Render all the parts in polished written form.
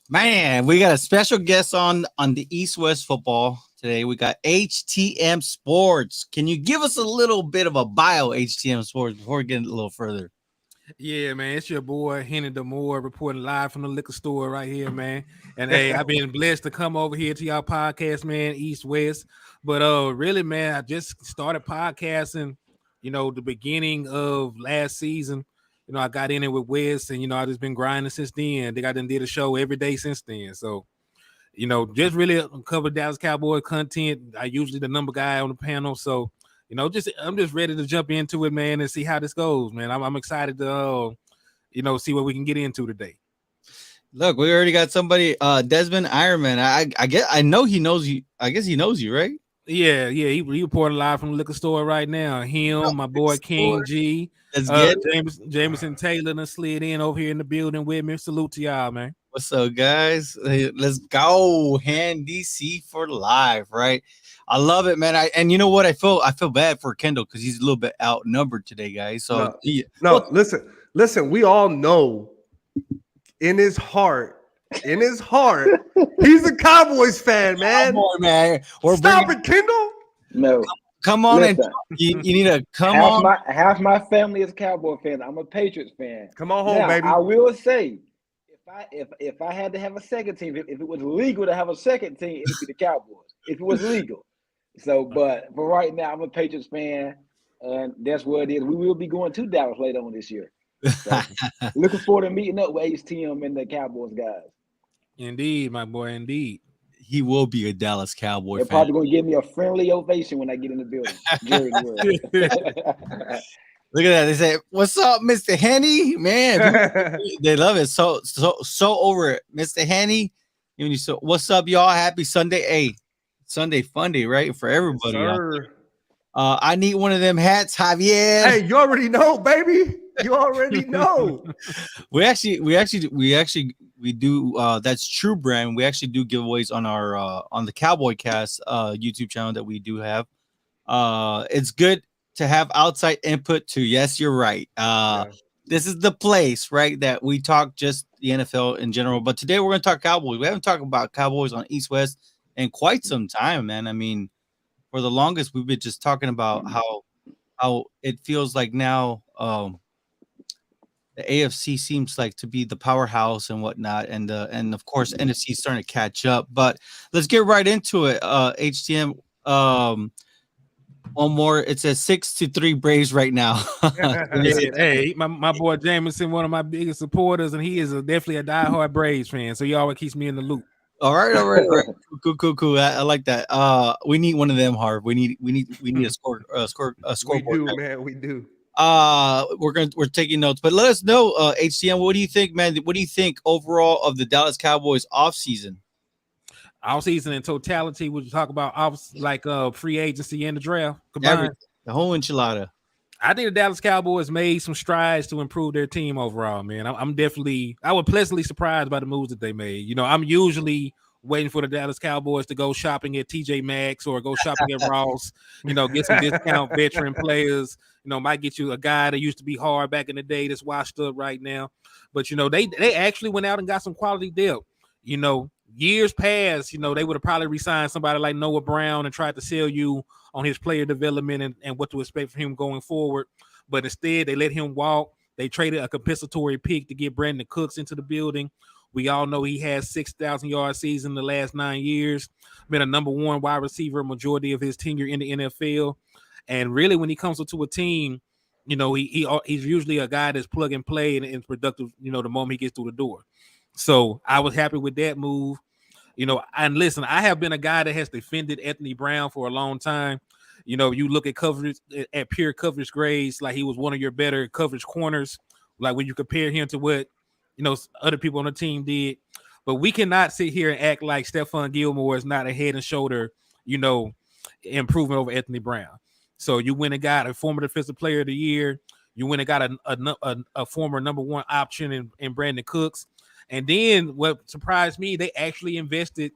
Man, we got a special guest on the East West football today. We got HTM Sports. Can you give us a little bit of a bio, HTM Sports, before we get a little further? Yeah, man, it's your boy Henny Demore reporting live from the liquor store right here, man. And hey, I've been blessed to come over here to y'all podcast, man, East West. But really, man, I just started podcasting, the beginning of last season. I got in it with Wes, and I just been grinding since then. They got done did a show every day since then. So, just really cover Dallas Cowboys content. I usually the number guy on the panel, so I'm just ready to jump into it, man, and see how this goes, man. I'm excited to, see what we can get into today. Look, we already got somebody, Desmond Ironman. I know he knows you. I guess he knows you, right? Yeah. He reporting live from the liquor store right now. Him, my boy King G, Let's get Jameson Taylor done slid in over here in the building with me. Salute to y'all, man. What's up, guys? Hey, let's go. Hand DC for life, right? I love it, man. And you know what? I feel bad for Kendall because he's a little bit outnumbered today, guys. So listen. We all know in his heart, he's a Cowboys fan, man. Cowboy, man. Stop it, Kendall. No. Come on, listen, and you need to come on. Half my family is Cowboy fans. I'm a Patriots fan. Come on home, now, baby. I will say, if I had to have a second team, if it was legal to have a second team, it'd be the Cowboys. If it was legal. So, but for right now, I'm a Patriots fan, and that's what it is. We will be going to Dallas later on this year. So, looking forward to meeting up with HTM and the Cowboys guys. Indeed, my boy, indeed. He will be a Dallas Cowboy They're fan. probably going to give me a friendly ovation when I get in the building. Look at that. They say, "What's up, Mr. Henny?" Man, they love it. So over it, Mr. Henny. What's up, y'all? Happy Sunday. Hey, Sunday fun day, right? For everybody. Yes, I need one of them hats, Javier. Hey, you already know, baby. You already know. we do that's True Brand. We actually do giveaways on our on the Cowboy Cast YouTube channel that we do have. It's good to have outside input too. Yes, you're right. This is the place, right, that we talk just the NFL in general. But today we're going to talk Cowboys. We haven't talked about Cowboys on East West in quite some time, man. I mean, for the longest, we've been just talking about how it feels like now the AFC seems like to be the powerhouse and whatnot, and of course NFC is starting to catch up. But let's get right into it. HTM, one more. It's a 6-3 Braves right now. Hey, my boy Jameson, one of my biggest supporters, and he is definitely a diehard Braves fan. So he always keeps me in the loop. All right. Cool. I like that. We need one of them, Harv. We need a scoreboard. We do, man. We do. We're taking notes, but let us know, HTM. What do you think, man? What do you think overall of the Dallas Cowboys offseason? Offseason in totality, would you talk about free agency and the draft combined? The whole enchilada. I think the Dallas Cowboys made some strides to improve their team overall, man. I was pleasantly surprised by the moves that they made. I'm usually waiting for the Dallas Cowboys to go shopping at TJ Maxx or go shopping at Ross, get some discount veteran players, might get you a guy that used to be hard back in the day that's washed up right now. But, they actually went out and got some quality depth. Years past, they would have probably re-signed somebody like Noah Brown and tried to sell you on his player development and what to expect from him going forward. But instead, they let him walk. They traded a compensatory pick to get Brandon Cooks into the building. We all know he has 6,000-yard season in the last 9 years, been a number one wide receiver majority of his tenure in the NFL. And really, when he comes into a team, he's usually a guy that's plug and play and productive, the moment he gets through the door. So I was happy with that move. And listen, I have been a guy that has defended Anthony Brown for a long time. You look at coverage, at pure coverage grades, like he was one of your better coverage corners, like when you compare him to what, other people on the team did. But we cannot sit here and act like Stephon Gilmore is not a head and shoulder, improvement over Anthony Brown. So you went and got a former defensive player of the year. You went and got a former number one option in Brandon Cooks. And then what surprised me, they actually invested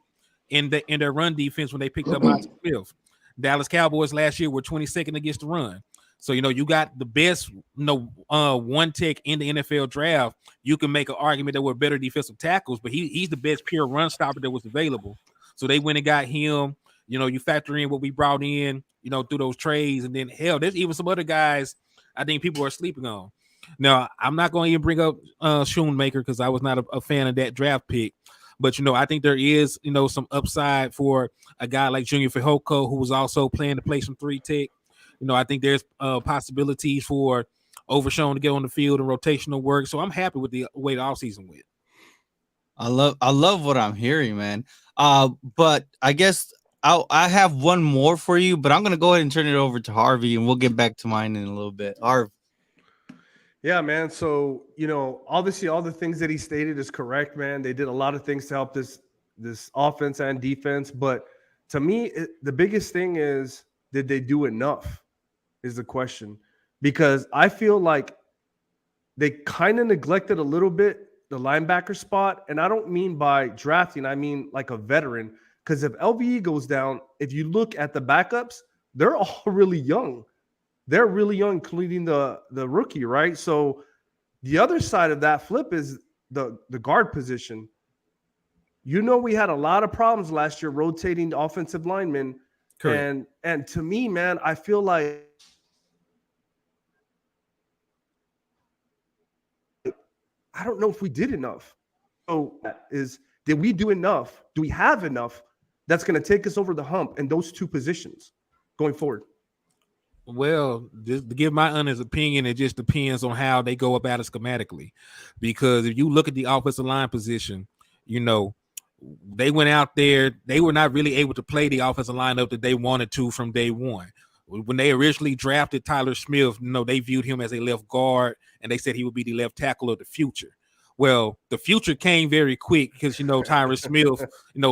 in their run defense when they picked up Monty Smith. Dallas Cowboys last year were 22nd against the run. So, you got the best, one tech in the NFL draft. You can make an argument that we're better defensive tackles, but he's the best pure run stopper that was available. So they went and got him. You factor in what we brought in, through those trades, and then hell, there's even some other guys I think people are sleeping on. Now, I'm not going to even bring up Schoonmaker because I was not a fan of that draft pick. But, I think there is, some upside for a guy like Junior Fehoko, who was also planning to play some 3-tech. I think there's possibilities for Overshown to get on the field and rotational work. So I'm happy with the way the offseason went. I love what I'm hearing, man. But I guess I have one more for you, but I'm going to go ahead and turn it over to Harvey, and we'll get back to mine in a little bit. Harv. Yeah, man. So, obviously all the things that he stated is correct, man. They did a lot of things to help this offense and defense. But to me, the biggest thing is, did they do enough is the question. Because I feel like they kind of neglected a little bit the linebacker spot. And I don't mean by drafting, I mean like a veteran. Because if LVE goes down, if you look at the backups, they're all really young. They're really young, including the rookie, right? So the other side of that flip is the guard position. We had a lot of problems last year rotating the offensive linemen. Correct. And to me, man, I feel like I don't know if we did enough. So did we do enough? Do we have enough that's going to take us over the hump in those two positions going forward? Well, just to give my honest opinion, it just depends on how they go about it schematically. Because if you look at the offensive line position, they went out there, they were not really able to play the offensive lineup that they wanted to from day one. When they originally drafted Tyler Smith, they viewed him as a left guard, and they said he would be the left tackle of the future. Well, the future came very quick because, Tyler Smith,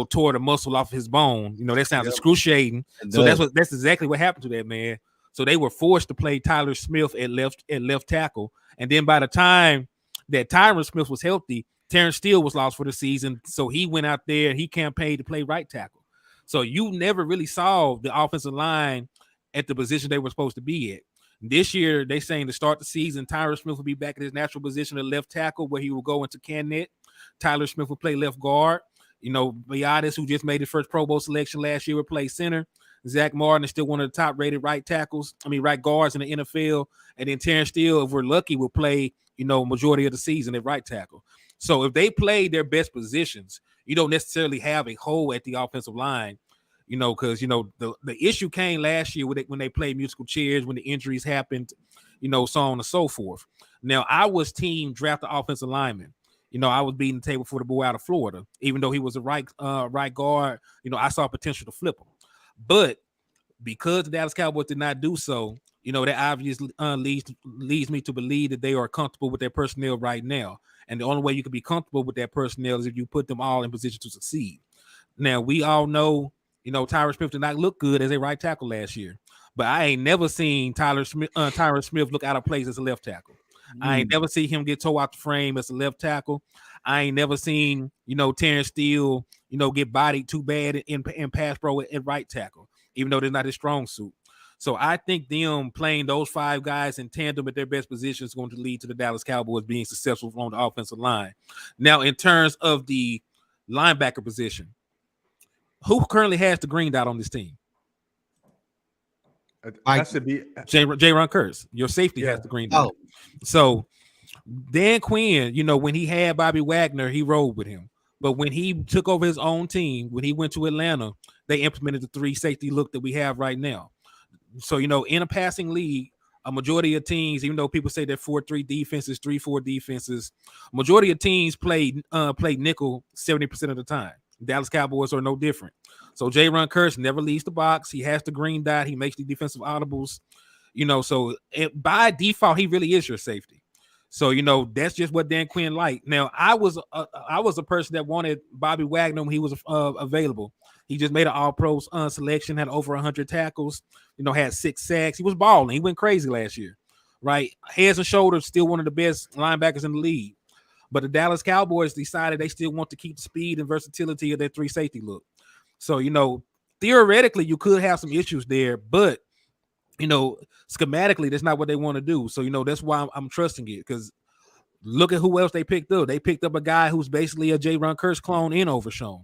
tore the muscle off his bone. That sounds excruciating. So that's exactly what happened to that man. So they were forced to play Tyler Smith at left tackle. And then by the time that Tyron Smith was healthy, Terrence Steele was lost for the season. So he went out there and he campaigned to play right tackle. So you never really saw the offensive line at the position they were supposed to be at. This year, they're saying to start the season, Tyron Smith will be back in his natural position at left tackle, where he will go into Canet. Tyler Smith will play left guard. Biadasz, who just made his first Pro Bowl selection last year, will play center. Zach Martin is still one of the top-rated right guards in the NFL. And then Terrence Steele, if we're lucky, will play, majority of the season at right tackle. So if they play their best positions, you don't necessarily have a hole at the offensive line, because, the issue came last year when they played musical chairs, when the injuries happened, so on and so forth. Now, I was team draft the offensive lineman. I was beating the table for the boy out of Florida. Even though he was a right guard, I saw potential to flip him. But because the Dallas Cowboys did not do so, that obviously leads me to believe that they are comfortable with their personnel right now. And the only way you can be comfortable with that personnel is if you put them all in position to succeed. Now, we all know, Tyron Smith did not look good as a right tackle last year. But I ain't never seen Tyron Smith look out of place as a left tackle. I ain't never seen him get tore out the frame as a left tackle. I ain't never seen, Terrence Steele, get bodied too bad in pass pro at right tackle, even though they're not his strong suit. So I think them playing those five guys in tandem at their best position is going to lead to the Dallas Cowboys being successful on the offensive line. Now, in terms of the linebacker position, who currently has the green dot on this team? It has to be J-Ron Kurtz. Your safety has the green dot. So Dan Quinn, when he had Bobby Wagner, he rolled with him. But when he took over his own team, when he went to Atlanta, they implemented the 3 safety look that we have right now. So, in a passing league, a majority of teams, even though people say they're 4-3 defenses, 3-4 defenses, majority of teams play nickel 70% of the time. Dallas Cowboys are no different. So J-Ron Kurtz never leaves the box. He has the green dot. He makes the defensive audibles. So by default, he really is your safety. So, that's just what Dan Quinn liked. Now, I was a person that wanted Bobby Wagner when he was available. He just made an all-pro selection, had over 100 tackles, had 6 sacks. He was balling. He went crazy last year, right? Heads and shoulders, still one of the best linebackers in the league. But the Dallas Cowboys decided they still want to keep the speed and versatility of their 3 safety look. So, theoretically, you could have some issues there, but schematically, that's not what they want to do. So, that's why I'm trusting it, because look at who else they picked up. They picked up a guy who's basically a J-Ron Curse clone in Overshown.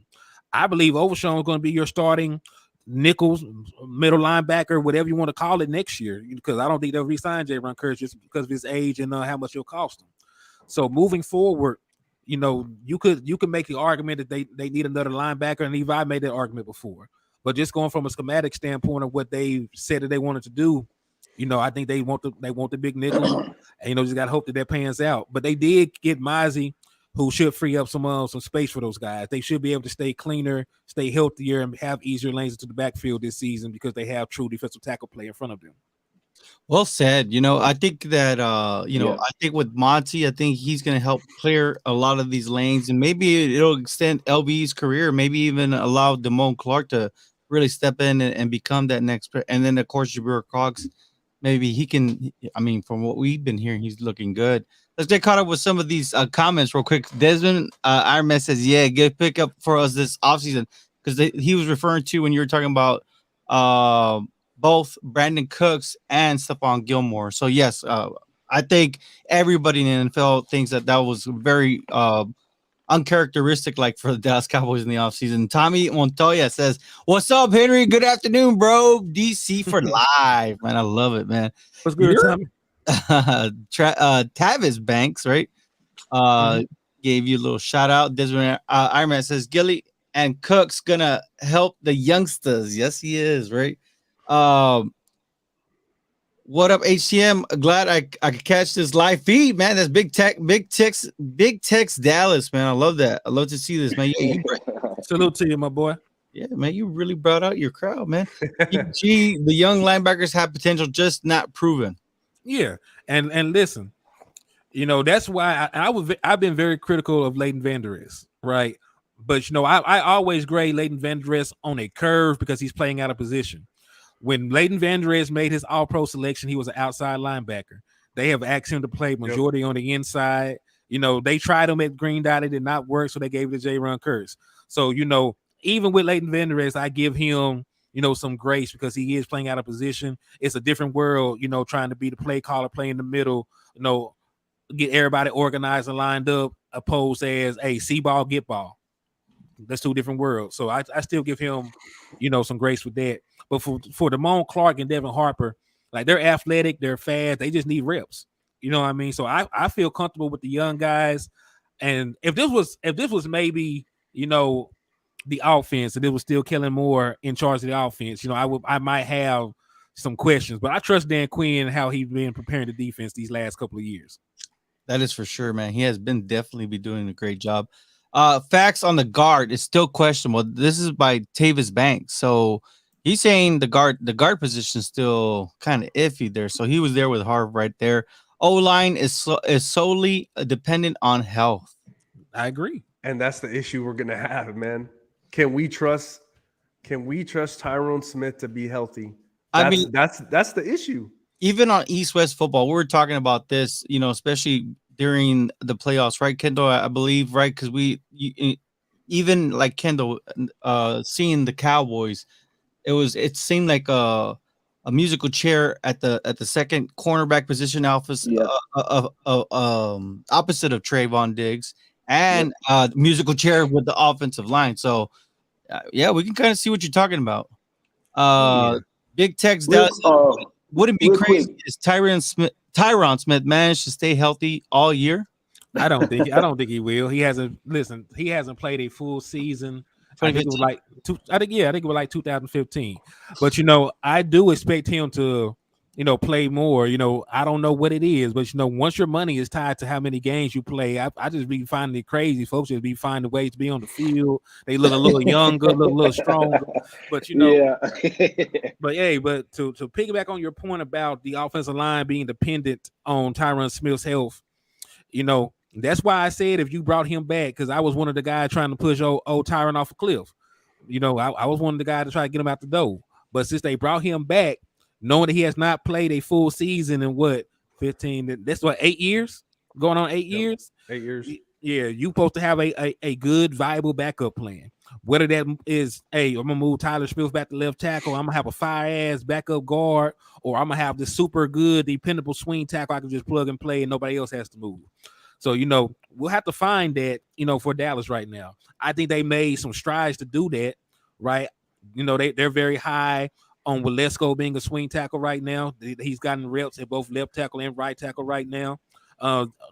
I believe Overshown is going to be your starting nickels, middle linebacker, whatever you want to call it next year, because I don't think they'll re-sign J-Ron Curse just because of his age and how much it'll cost them. So moving forward, you could make the argument that they need another linebacker, and Levi made that argument before. But just going from a schematic standpoint of what they said that they wanted to do, I think they want the big nickel, and just got to hope that pans out. But they did get Mozzie, who should free up some space for those guys. They should be able to stay cleaner, stay healthier, and have easier lanes into the backfield this season because they have true defensive tackle play in front of them. Well said. I think that I think with Monty, I think he's going to help clear a lot of these lanes, and maybe it'll extend LV's career. Maybe even allow Damone Clark to really step in and become that next. And then of course Jabril Cox, maybe he can. I mean, from what we've been hearing, he's looking good. Let's get caught up with some of these comments real quick. Desmond Ironman says, "Yeah, good pickup for us this offseason," because he was referring to when you were talking about both Brandon Cooks and Stephon Gilmore. So yes, I think everybody in the NFL thinks that was very uncharacteristic, like for the Dallas Cowboys in the offseason. Tommy Montoya says, "What's up, Henry? Good afternoon, bro. DC for life, man. I love it, man. What's good, Tommy?" Tavis Banks, right? Gave you a little shout out. Desmond Ironman says Gilly and Cook's gonna help the youngsters. Yes, he is, right? What up, HTM? Glad I could catch this live feed, man. That's Big Tex Dallas, man. I love that. I love to see this, man. Salute to you, my boy. Yeah, man, you really brought out your crowd, man. The young linebackers have potential, just not proven. Yeah, and listen, that's why I've been very critical of Leighton Vander Esch, right? But I always grade Leighton Vander Esch on a curve because he's playing out of position. When Leighton Vander Esch made his All-Pro selection, he was an outside linebacker. They have asked him to play majority on the inside. They tried him at Green Dot, it did not work, so they gave it to J-Ron Curse. So even with Leighton Vander Esch, I give him some grace because he is playing out of position. It's a different world, trying to be the play caller, play in the middle, get everybody organized and lined up, opposed as, hey, see ball, get ball. That's two different worlds. So I still give him, some grace with that. But for Damone Clark and Devin Harper, like, they're athletic, they're fast, they just need reps. You know what I mean? So I feel comfortable with the young guys. And if this was maybe, the offense, and it was still Kellen Moore in charge of the offense, I might have some questions, but I trust Dan Quinn and how he's been preparing the defense these last couple of years. That is for sure, man. He has been definitely doing a great job. Facts on the guard is still questionable. This is by Tavis Banks. So he's saying the guard position is still kind of iffy there. So he was there with Harv right there. O-line is solely dependent on health. I agree. And that's the issue we're going to have, man. Can we trust Tyrone Smith to be healthy? That's the issue. Even on East-West football, we were talking about this, especially during the playoffs, right, Kendall? I believe, right? Because even like Kendall, seeing the Cowboys, it seemed like a musical chair at the second cornerback position, opposite of Trayvon Diggs, and musical chair with the offensive line. So, we can kind of see what you're talking about. Big Tex Dallas. Wouldn't be crazy if Tyron Smith managed to stay healthy all year. I don't think he will. He hasn't played a full season. I think it was like 2015. But I do expect him to play more. I don't know what it is, but once your money is tied to how many games you play, I just be finding it crazy. Folks just be finding ways to be on the field. They look a little younger, look a little stronger. But but to piggyback on your point about the offensive line being dependent on Tyron Smith's health, that's why I said if you brought him back, because I was one of the guys trying to push old Tyron off a cliff. I was one of the guys to try to get him out the door. But since they brought him back, knowing that he has not played a full season in 15, that's 8 years? Going on 8 years? 8 years. Yeah, you supposed to have a good, viable backup plan. Whether that is, hey, I'm gonna move Tyler Spills back to left tackle, I'm gonna have a fire ass backup guard, or I'm gonna have this super good, dependable swing tackle I can just plug and play and nobody else has to move. So, we'll have to find that, for Dallas right now. I think they made some strides to do that, right? They're very high on Walesko being a swing tackle right now. He's gotten reps at both left tackle and right tackle right now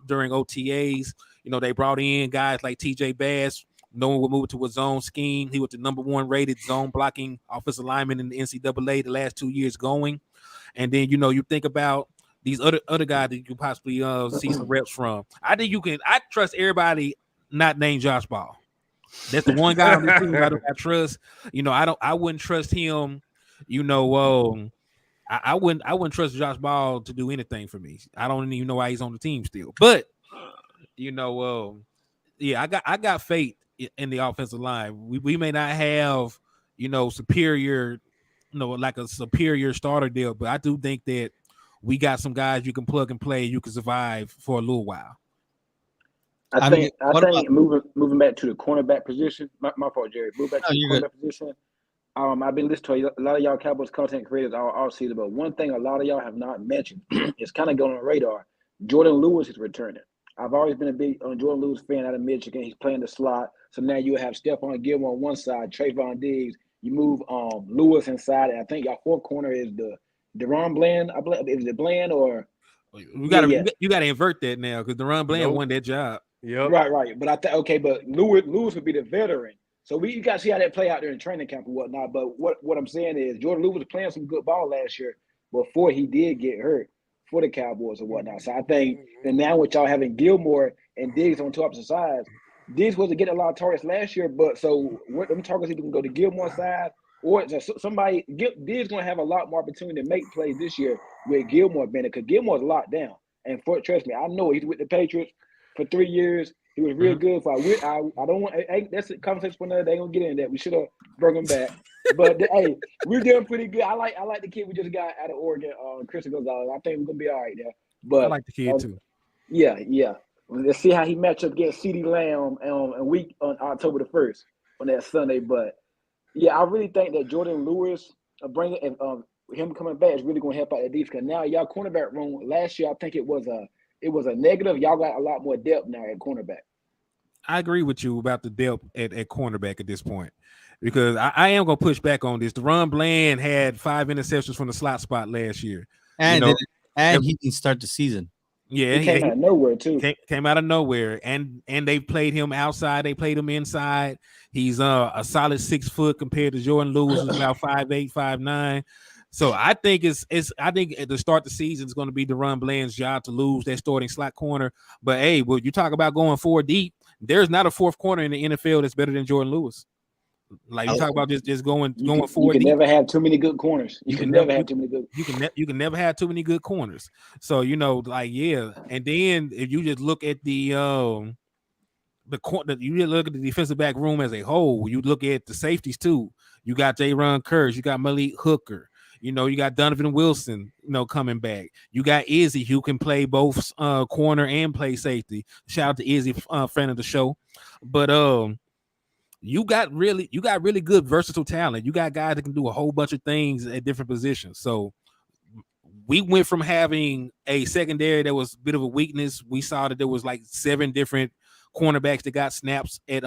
during OTAs. They brought in guys like TJ Bass. No one would move to a zone scheme. He was the number 1 rated zone blocking offensive lineman in the NCAA the last 2 years going. And then, you think about these other guys that you could possibly see some reps from. I trust everybody not named Josh Ball. That's the one guy on the team I trust. I wouldn't trust him. I wouldn't trust Josh Ball to do anything for me. I don't even know why he's on the team still. But yeah, I got faith in the offensive line. We may not have superior, like a superior starter deal, but I do think that we got some guys you can plug and play. You can survive for a little while. I think moving back to the cornerback position. My fault, Jerry. Move back to the cornerback position. I've been listening to a lot of y'all Cowboys content creators all season, but one thing a lot of y'all have not mentioned is kind of going on the radar. Jordan Lewis is returning. I've always been a big Jordan Lewis fan out of Michigan. He's playing the slot, so now you have Stephon Gilmore on one side, Trayvon Diggs. You move Lewis inside, and I think your fourth corner is the Deron Bland. I believe is it Bland or you got to invert that now because Deron Bland won that job. Yep. Right. But I think but Lewis would be the veteran. So you got to see how that play out there in training camp and whatnot. But what I'm saying is Jordan Lewis was playing some good ball last year before he did get hurt for the Cowboys and whatnot. So I think and now with y'all having Gilmore and Diggs on two opposite sides, Diggs wasn't getting a lot of targets last year. But so what them targets either can go to Gilmore's side or somebody Diggs going to have a lot more opportunity to make plays this year with Gilmore being it because Gilmore's locked down. And trust me, I know he's with the Patriots for 3 years. He was real good. I don't want. That's a conversation for another day. They gonna get into that. We should have brought him back. But hey, we're doing pretty good. I like the kid we just got out of Oregon, Christian Gonzalez. I think we're gonna be all right there. But I like the kid too. Yeah. Let's see how he match up against CeeDee Lamb on October the 1st on that Sunday. But yeah, I really think that Jordan Lewis bringing him coming back is really gonna help out the defense. Because now y'all cornerback room last year, I think it was a negative. Y'all got a lot more depth now at cornerback. I agree with you about the depth at cornerback at this point because I am going to push back on this. Deron Bland had 5 interceptions from the slot spot last year. And he didn't start the season. Yeah, he came out of nowhere too. Came out of nowhere, and they played him outside. They played him inside. He's a solid 6 foot compared to Jordan Lewis, who's about 5'8", 5'9". So I think I think at the start of the season it's going to be Deron Bland's job to lose that starting slot corner. But hey, well, you talk about going 4 deep. There's not a fourth corner in the NFL that's better than Jordan Lewis. Like you talk about just going 4 deep. You can never have too many good corners. You can never have too many good. You can never have too many good corners. So and then if you just look at you look at the defensive back room as a whole. You look at the safeties too. You got Jaron Kearse. You got Malik Hooker. You got Donovan Wilson, coming back. You got Izzy, who can play both corner and play safety. Shout out to Izzy, friend of the show. But you got really good versatile talent. You got guys that can do a whole bunch of things at different positions. So we went from having a secondary that was a bit of a weakness. We saw that there was like 7 different cornerbacks that got snaps at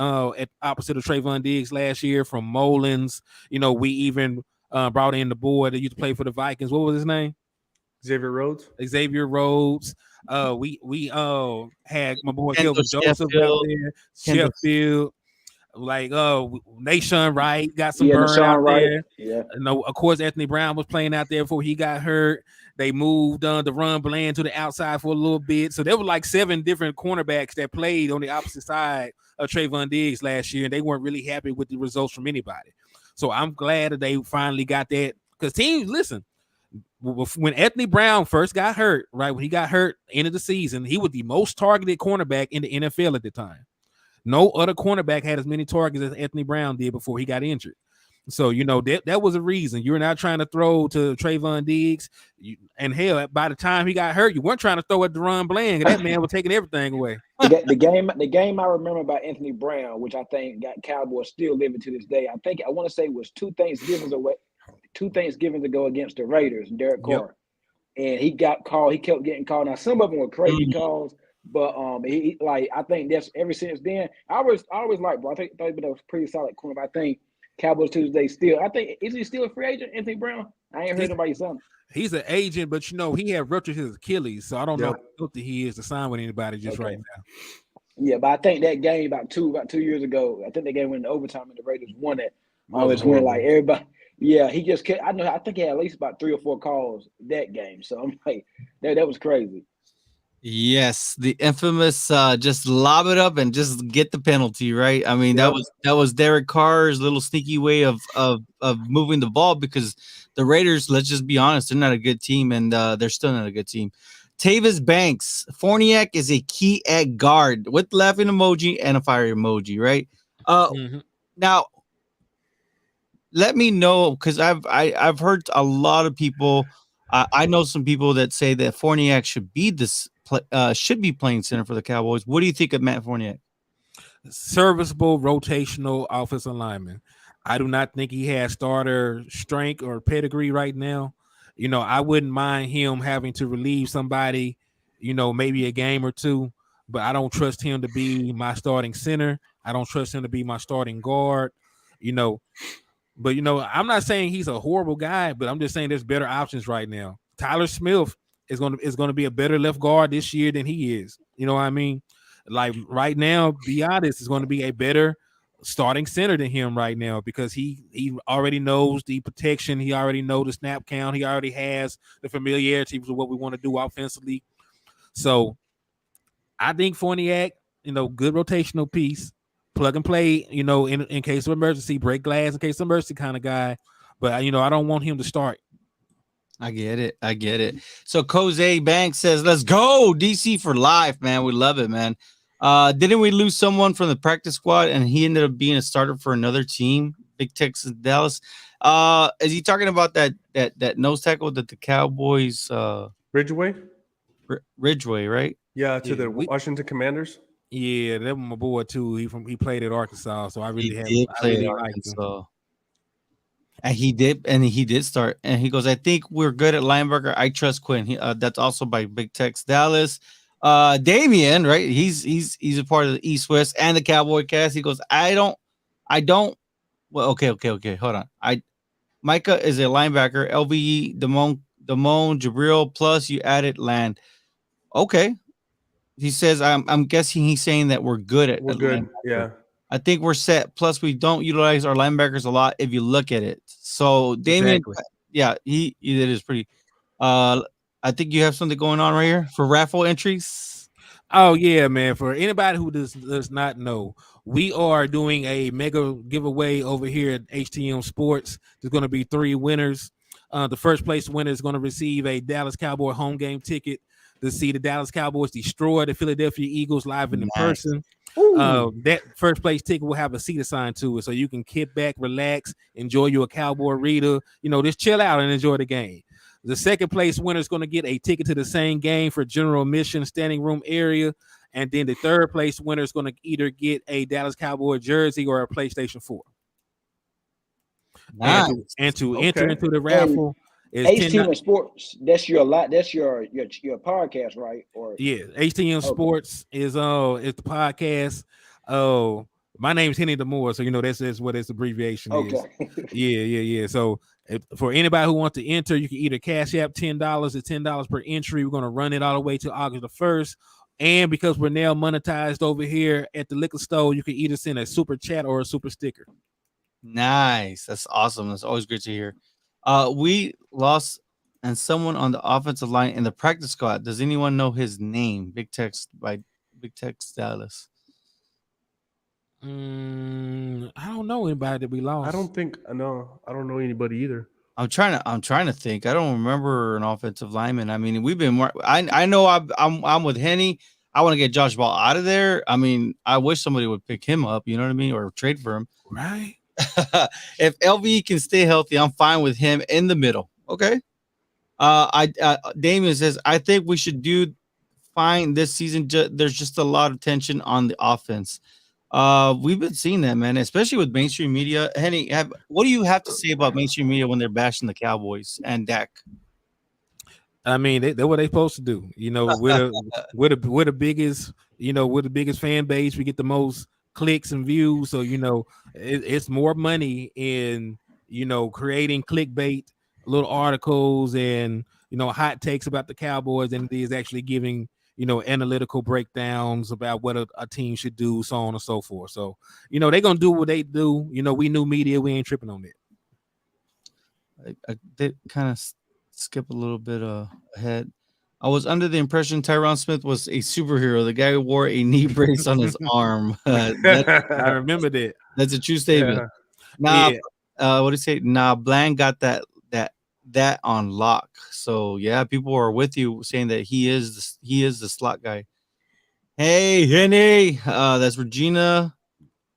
opposite of Trayvon Diggs last year from Mullins. We even brought in the boy that used to play for the Vikings. What was his name? Xavier Rhodes. We had my boy Kelvin Joseph out there. Sheffield. Like Nation Wright got some burn out there. Yeah. Of course, Anthony Brown was playing out there before he got hurt. They moved Deron Bland to the outside for a little bit. So there were like 7 different cornerbacks that played on the opposite side of Trayvon Diggs last year, and they weren't really happy with the results from anybody. So I'm glad that they finally got that because teams listen. When Anthony Brown first got hurt, right when he got hurt end of the season, he was the most targeted cornerback in the NFL at the time. No other cornerback had as many targets as Anthony Brown did before he got injured. So, that was a reason. You're not trying to throw to Trayvon Diggs. And hell, by the time he got hurt, you weren't trying to throw at Deron Bland. That man was taking everything away. The game I remember about Anthony Brown, which I think got Cowboys still living to this day. I want to say was two Thanksgivings ago against the Raiders and Derek Carr. And he got called. He kept getting called. Now some of them were crazy calls, but I think that's ever since then. I always liked, bro. I thought he'd been a pretty solid corner. But I think Cowboys Tuesday still. I think is he still a free agent, Anthony Brown? I ain't heard nobody say. He's an agent, but he had ruptured his Achilles, so I don't know how healthy he is to sign with anybody right now. Yeah, but I think that game about 2 years ago, I think that game went in overtime and the Raiders won it. Always win like everybody. Yeah, he just kept. I think he had at least about 3 or 4 calls that game. So I'm like, that was crazy. Yes, the infamous just lob it up and just get the penalty, right? I mean, that was Derek Carr's little sneaky way of moving the ball, because the Raiders, let's just be honest, they're not a good team, and they're still not a good team. Tavis Banks, Forniak is a key at guard with laughing emoji and a fire emoji, right? Now, let me know, because I've heard a lot of people. I know some people that say that Forniak should be playing center for the Cowboys. What do you think of Matt Forniak? Serviceable rotational offensive lineman. I do not think he has starter strength or pedigree right now. I wouldn't mind him having to relieve somebody, maybe a game or two, but I don't trust him to be my starting center. I don't trust him to be my starting guard, But, I'm not saying he's a horrible guy, but I'm just saying there's better options right now. Tyler Smith is going to be a better left guard this year than he is. You know what I mean? Like right now, be honest, is going to be a better starting center than him right now, because he already knows the protection. He already knows the snap count. He already has the familiarity with what we want to do offensively. So I think Forniak, good rotational piece, plug and play, in case of emergency, break glass in case of emergency kind of guy. But, I don't want him to start. I get it. So Jose Banks says, let's go DC for life, man. We love it, man. Didn't we lose someone from the practice squad and he ended up being a starter for another team? Big Texas Dallas. Is he talking about that nose tackle that the Cowboys Ridgeway, right? Yeah, the Washington Commanders. Yeah, that was my boy too. He played at Arkansas, so I really liked him. And he did start. And he goes, I think we're good at linebacker. I trust Quinn. That's also by Big Tex Dallas. Damian, right? He's a part of the East West and the Cowboy cast. He goes, I don't. Well, okay. Hold on. Micah is a linebacker. LVE, Damone, Jabril, plus you added Land. Okay. He says, I'm guessing he's saying that we're good at good. Yeah. I think we're set. Plus, we don't utilize our linebackers a lot if you look at it. So, Damien, yeah, he it is pretty. I think you have something going on right here for raffle entries. Oh, yeah, man. For anybody who does not know, we are doing a mega giveaway over here at HTM Sports. There's going to be 3 winners. The first place winner is going to receive a Dallas Cowboy home game ticket to see the Dallas Cowboys destroy the Philadelphia Eagles live in person. That first place ticket will have a seat assigned to it, so you can kick back, relax, enjoy your Cowboy reader, just chill out and enjoy the game. The second place winner is going to get a ticket to the same game for general admission, standing room area, and then the third place winner is going to either get a Dallas Cowboy jersey or a PlayStation 4. Nice. And to enter into the raffle is HTM Sports. That's your podcast, right? Or yeah, HTM Sports is the podcast. Oh, my name's Henny DeMoore, so that's what its abbreviation is. Yeah. So for anybody who wants to enter, you can either cash app $10 at $10 per entry. We're gonna run it all the way to August the 1st. And because we're now monetized over here at the liquor store, you can either send a super chat or a super sticker. Nice. That's awesome. That's always great to hear. We lost and someone on the offensive line in the practice squad. Does anyone know his name? Big Tex Dallas. I don't know anybody that we lost. I don't know anybody either. I'm trying to think. I don't remember an offensive lineman. I mean, we've been more. I know I'm with Henny. I want to get Josh Ball out of there. I mean, I wish somebody would pick him up. You know what I mean, or trade for him. Right. If LVE can stay healthy, I'm fine with him in the middle. Okay. Damien says, I think we should do fine this season. There's just a lot of tension on the offense. We've been seeing that, man, especially with mainstream media. Henny, what do you have to say about mainstream media when they're bashing the Cowboys and Dak? I mean, they're what they're supposed to do. You know, we're the biggest, you know, we're the biggest fan base. We get the most clicks and views. So, you know, it's more money in, you know, creating clickbait, little articles and, you know, hot takes about the Cowboys than it is actually giving, you know, analytical breakdowns about what a team should do, so on and so forth. So, you know, they're going to do what they do. You know, we new media, we ain't tripping on it. I did kind of skip a little bit ahead. I was under the impression Tyron Smith was a superhero. The guy who wore a knee brace on his arm. I remember that. That's a true statement. Yeah. Nah, what do you say? Nah, Bland got that on lock. So yeah, people are with you saying that he is the slot guy. Hey, Henny, that's Regina.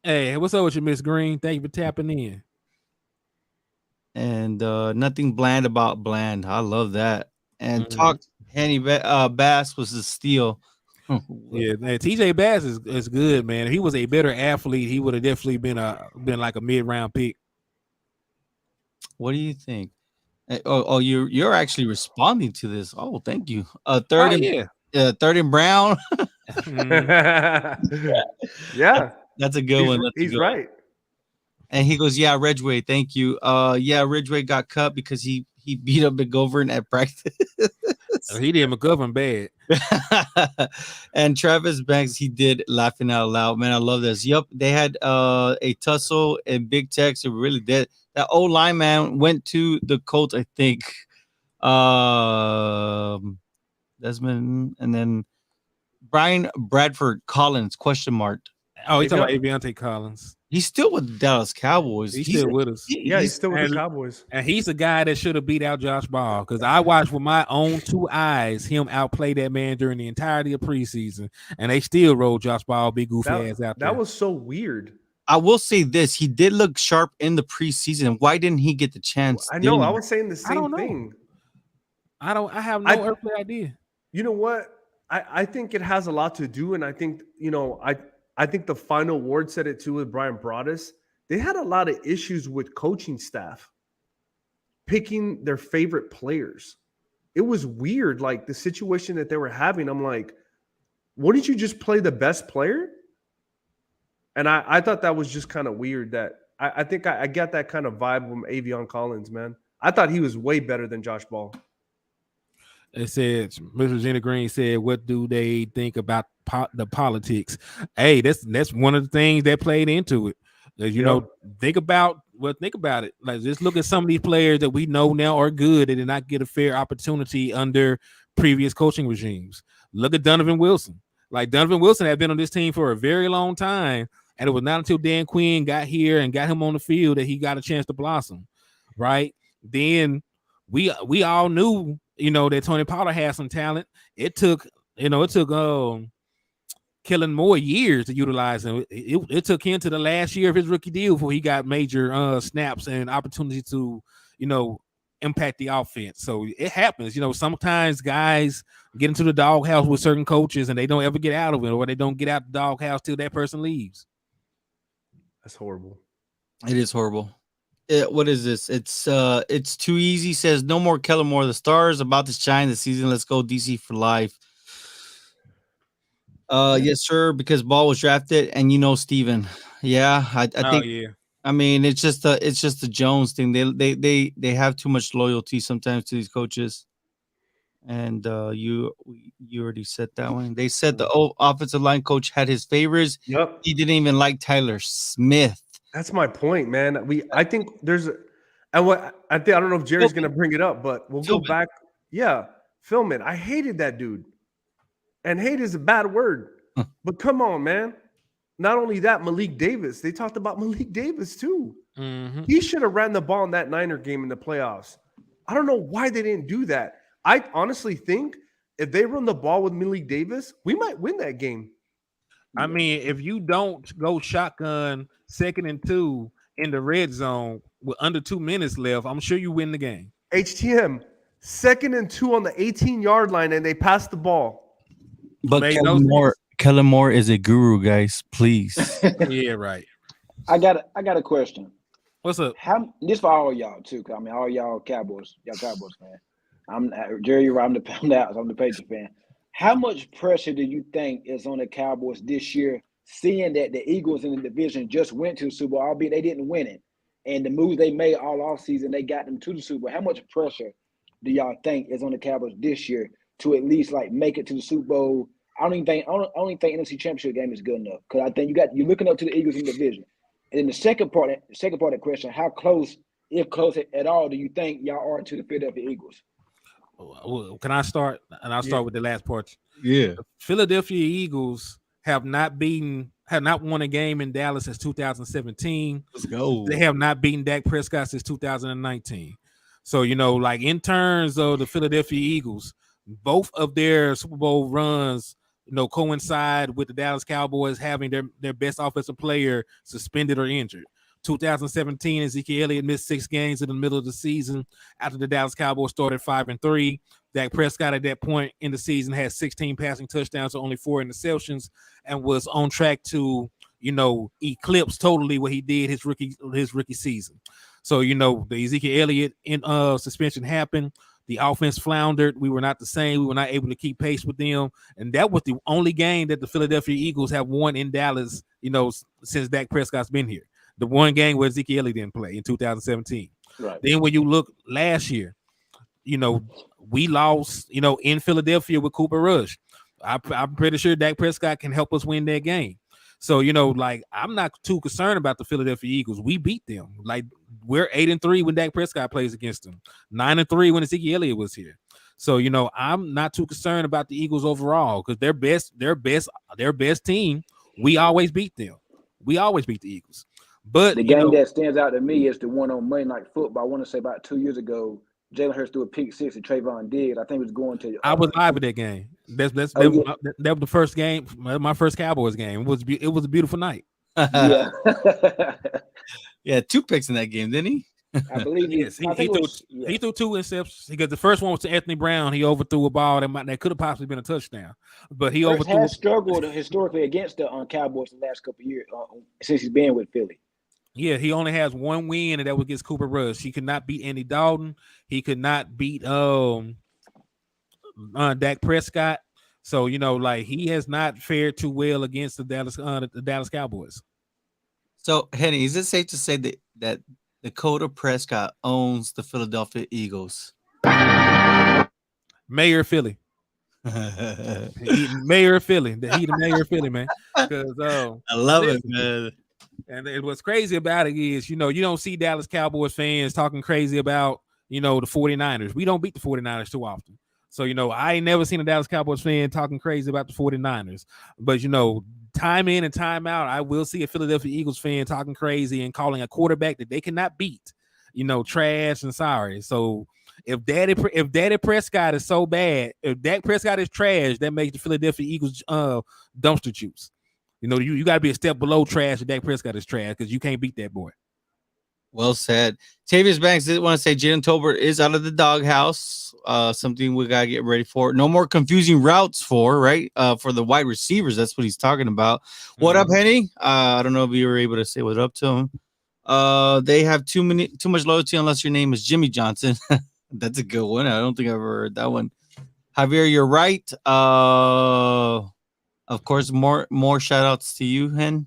Hey, what's up with you, Miss Green? Thank you for tapping in. And nothing bland about Bland. I love that. And talk Henny Bass was a steal. Yeah, man, TJ Bass is good, man. If he was a better athlete, he would have definitely been like a mid-round pick. What do you think? You're actually responding to this. Oh, thank you. Third and Brown. Yeah, that's a good one. He's right. And he goes, yeah, Ridgeway, thank you. Yeah, Ridgeway got cut because he beat up McGovern at practice. He did McGovern bad. And Travis Banks, he did laughing out loud. Man, I love this. Yep, they had a tussle in Big Tex. It really did. That old lineman went to the Colts, I think. Desmond, and then Brian Bradford Collins, question mark. Oh, he's talking about Aviante Collins. He's still with the Dallas Cowboys. He's still with us. He's still with the Cowboys. And he's a guy that should have beat out Josh Ball because I watched with my own two eyes him outplay that man during the entirety of preseason, and they still rolled Josh Ball big goofy ass out there. That was so weird. I will say this: he did look sharp in the preseason. Why didn't he get the chance? I know. I was saying the same thing. I have no earthly idea. You know what? I think it has a lot to do, and I think I think the final word said it too with Brian Broaddus. They had a lot of issues with coaching staff picking their favorite players. It was weird, like the situation that they were having. I'm like, wouldn't you just play the best player? And I thought that was just kind of weird. That I think I got that kind of vibe from Avion Collins, man. I thought he was way better than Josh Ball. It said, Mr. Jenna Green said, what do they think about the politics? Hey, that's one of the things that played into it. You know, think about it. Like, just look at some of these players that we know now are good and did not get a fair opportunity under previous coaching regimes. Look at Donovan Wilson. Like, Donovan Wilson had been on this team for a very long time, and it was not until Dan Quinn got here and got him on the field that he got a chance to blossom, right? Then we all knew, you know, that Tony Pollard had some talent. It took Kellen Moore years to utilize him. It took him to the last year of his rookie deal before he got major snaps and opportunity to, you know, impact the offense. So it happens. You know, sometimes guys get into the doghouse with certain coaches and they don't ever get out of it, or they don't get out the doghouse till that person leaves. That's horrible. It is horrible. What is this? It's too easy. Says no more Kellen Moore. The stars about to shine this season. Let's go DC for life. Yes, sir. Because Ball was drafted, and you know Steven. Yeah, I think. Yeah. I mean, it's just the Jones thing. They have too much loyalty sometimes to these coaches. And you already said that one. They said the offensive line coach had his favors. Yep. He didn't even like Tyler Smith. That's my point, man. I think there's I don't know if Jerry's gonna bring it up, but we'll go back. Yeah, film it. I hated that dude. And hate is a bad word. But come on, man. Not only that, Malik Davis. They talked about Malik Davis too. Mm-hmm. He should have ran the ball in that Niner game in the playoffs. I don't know why they didn't do that. I honestly think if they run the ball with Malik Davis, we might win that game. I mean, if you don't go shotgun 2nd and 2 in the red zone with under 2 minutes left, I'm sure you win the game. HTM, 2nd and 2 on the 18-yard line, and they passed the ball. But Kellen Moore is a guru, guys. Please. Yeah, right. I got a question. What's up? This for all y'all too? Cause I mean, all y'all Cowboys fan. I'm Jerry. I'm the Patriot fan. How much pressure do you think is on the Cowboys this year, seeing that the Eagles in the division just went to the Super Bowl, albeit they didn't win it, and the moves they made all offseason, they got them to the Super Bowl? How much pressure do y'all think is on the Cowboys this year to at least like make it to the Super Bowl? I don't think NFC Championship game is good enough, because I think you're looking up to the Eagles in the division. And then the second part of the question: how close, if close at all, do you think y'all are to the Philadelphia Eagles? Well, can I start? And I'll start with the last part. Yeah. The Philadelphia Eagles have not won a game in Dallas since 2017. Let's go. They have not beaten Dak Prescott since 2019. So, like in terms of the Philadelphia Eagles, both of their Super Bowl runs, coincide with the Dallas Cowboys having their best offensive player suspended or injured. 2017, Ezekiel Elliott missed 6 games in the middle of the season after the Dallas Cowboys started 5-3. Dak Prescott at that point in the season had 16 passing touchdowns, so only 4 interceptions, and was on track to, eclipse totally what he did his rookie season. So, the Ezekiel Elliott suspension happened. The offense floundered. We were not the same. We were not able to keep pace with them. And that was the only game that the Philadelphia Eagles have won in Dallas, since Dak Prescott's been here. The one game where Ezekiel Elliott didn't play in 2017. Right. Then when you look last year, we lost, in Philadelphia with Cooper Rush. I'm pretty sure Dak Prescott can help us win that game. So, I'm not too concerned about the Philadelphia Eagles. We beat them. Like, we're 8-3 when Dak Prescott plays against them. 9-3 when Ezekiel Elliott was here. So, I'm not too concerned about the Eagles overall, because their best team, we always beat them. We always beat the Eagles. But the game that stands out to me is the one on Monday Night Football. I want to say about 2 years ago, Jalen Hurts threw a pick 6 to Trayvon Diggs. I think it was going to. I was live at that game. That was the first game, my first Cowboys game. It was a beautiful night. Yeah. Yeah, 2 picks in that game, didn't he? I believe yes. He threw 2 interceptions because the first one was to Anthony Brown. He overthrew a ball that could have possibly been a touchdown, but he overthrew. Has struggled historically against the Cowboys the last couple of years since he's been with Philly. Yeah, he only has 1 win, and that was against Cooper Rush. He could not beat Andy Dalton. He could not beat Dak Prescott. So he has not fared too well against the Dallas Cowboys. So, Henny, is it safe to say that Dakota Prescott owns the Philadelphia Eagles? Mayor of Philly. Mayor of Philly. He the mayor of Philly, man. Because I love it, man. And what's crazy about it is, you don't see Dallas Cowboys fans talking crazy about, the 49ers. We don't beat the 49ers too often. So, I ain't never seen a Dallas Cowboys fan talking crazy about the 49ers. But, time in and time out, I will see a Philadelphia Eagles fan talking crazy and calling a quarterback that they cannot beat, trash and sorry. So if Daddy Prescott is so bad, if Dak Prescott is trash, that makes the Philadelphia Eagles dumpster juice. You got to be a step below trash if Dak Prescott is trash, because you can't beat that boy. Well said. Tavius Banks did want to say Jalen Tolbert is out of the doghouse. Something we gotta get ready for. No more confusing routes for the wide receivers. That's what he's talking about. What up, Henny? I don't know if you were able to say what up to him. They have too much loyalty unless your name is Jimmy Johnson. That's a good one. I don't think I've ever heard that one. Javier, you're right. Of course, more shout outs to you, Hen.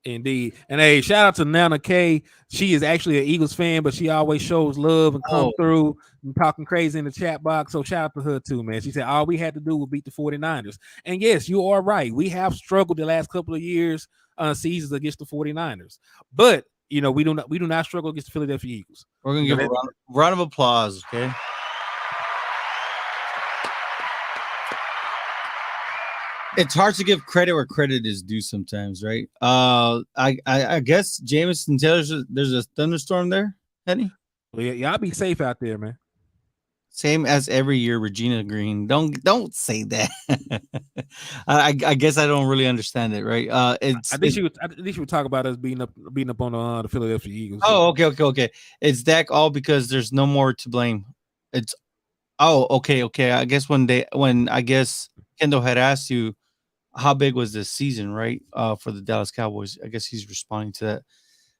Indeed. And hey, shout out to Nana K. She is actually an Eagles fan, but she always shows love and come through and talking crazy in the chat box. So shout out to her too, man. She said all we had to do was beat the 49ers. And yes, you are right. We have struggled the last couple of years seasons against the 49ers. But we do not struggle against the Philadelphia Eagles. We're gonna give a round of applause, okay? It's hard to give credit where credit is due sometimes, right? I guess Jameson Taylor, there's a thunderstorm there, Henny? Well, y'all be safe out there, man. Same as every year, Regina Green. Don't say that. I guess I don't really understand it, right? I think she would talk about us beating up on the Philadelphia Eagles. Oh, okay. It's Dak all because there's no more to blame. It's okay. I guess when I guess Kendall had asked you how big was this season, right? For the Dallas Cowboys. I guess he's responding to that.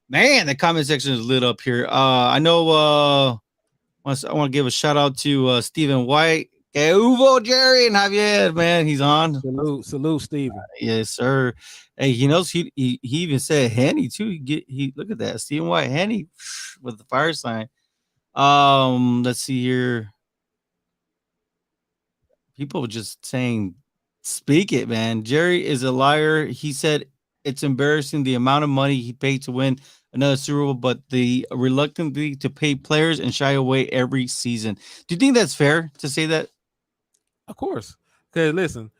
Man, the comment section is lit up here. I know I want to give a shout out to Stephen White. Que hubo, Jerry and Javier, man. He's on. Salute, Steven. Yes, sir. Hey, he knows he even said Henny too. He look at that. Stephen White, Henny with the fire sign. Let's see here. People just saying, speak it, man. Jerry is a liar. He said it's embarrassing the amount of money he paid to win another Super Bowl, but the reluctantly to pay players and shy away every season. Do you think that's fair to say that? Of course. Because listen,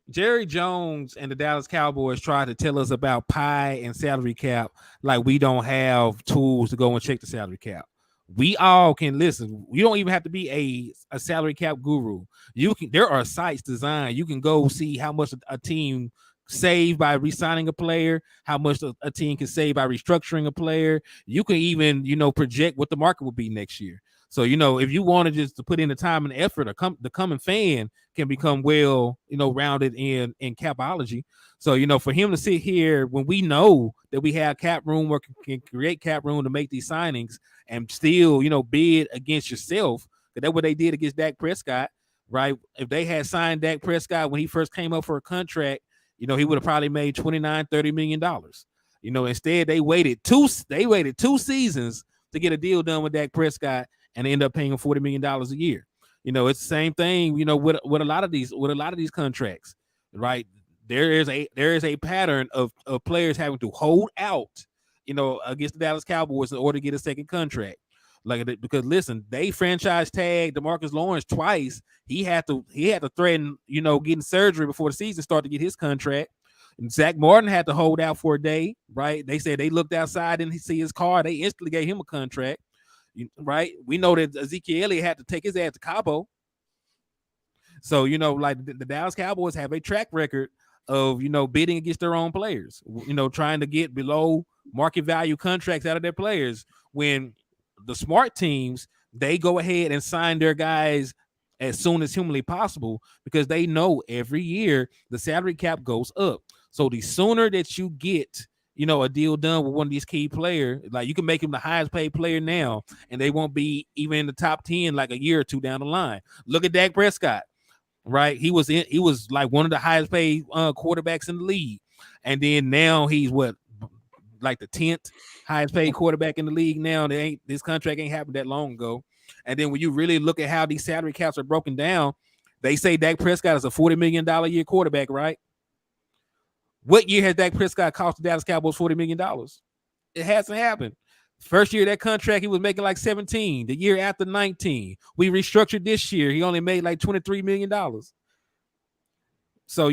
Jerry Jones and the Dallas Cowboys tried to tell us about pie and salary cap like we don't have tools to go and check the salary cap. We all can listen. You don't even have to be a salary cap guru. There are sites designed. You can go see how much a team save by re-signing a player, how much a team can save by restructuring a player. You can even, project what the market will be next year. So, if you wanted just to put in the time and effort, the common fan can become rounded in capology. So, for him to sit here when we know that we have cap room or can create cap room to make these signings and still, bid against yourself, because that's what they did against Dak Prescott, right? If they had signed Dak Prescott when he first came up for a contract, he would have probably made $29-30 million. Instead they waited two seasons to get a deal done with Dak Prescott and end up paying him $40 million a year. It's the same thing, with a lot of these contracts, right? There is a pattern of players having to hold out, against the Dallas Cowboys in order to get a second contract. Because listen, they franchise tagged DeMarcus Lawrence twice. He had to threaten, getting surgery before the season started to get his contract. And Zach Martin had to hold out for a day, right? They said they looked outside and see his car. They instantly gave him a contract, right? We know that Ezekiel Elliott had to take his ass to Cabo. So, the Dallas Cowboys have a track record of, bidding against their own players, trying to get below market value contracts out of their players. When the smart teams, they go ahead and sign their guys as soon as humanly possible, because they know every year the salary cap goes up. So the sooner that you get, a deal done with one of these key players, like you can make him the highest paid player now, and they won't be even in the top 10 like a year or two down the line. Look at Dak Prescott, right? He was like one of the highest paid quarterbacks in the league, and then now he's like the 10th highest paid quarterback in the league now. This contract ain't happened that long ago. And then when you really look at how these salary caps are broken down, they say Dak Prescott is a $40 million a year quarterback, right? What year has Dak Prescott cost the Dallas Cowboys $40 million? It hasn't happened. First year of that contract, he was making like 17. The year after, 19. We restructured this year. He only made like $23 million. So,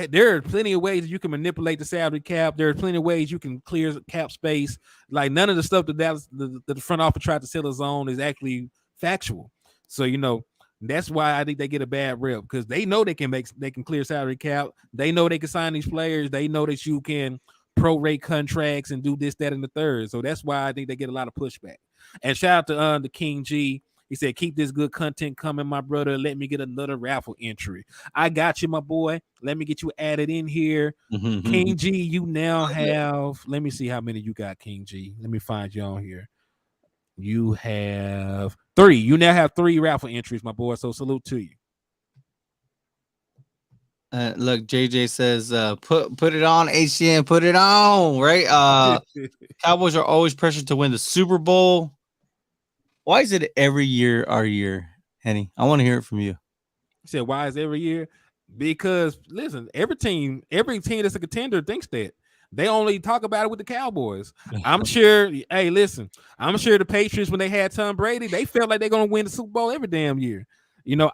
there are plenty of ways that you can manipulate the salary cap. There are plenty of ways you can clear cap space. Like none of the stuff that the front office tried to sell us on is actually factual. So, that's why I think they get a bad rep, because they know they can clear salary cap. They know they can sign these players. They know that you can prorate contracts and do this, that, and the third. So that's why I think they get a lot of pushback. And shout out to the King G. He said, keep this good content coming, my brother. Let me get another raffle entry. I got you, my boy. Let me get you added in here. King G, you now have, let me see how many you got, King G. Let me find you on here. You have 3. You now have 3 raffle entries, my boy. So salute to you. Look, JJ says, put it on, HTM, put it on, right? Cowboys are always pressured to win the Super Bowl. Why is it every year our year, Henny? I want to hear it from you. He said, why is it every year? Because listen, every team that's a contender thinks that. They only talk about it with the Cowboys. I'm sure. Hey, listen, I'm sure the Patriots, when they had Tom Brady, they felt like they're going to win the Super Bowl every damn year.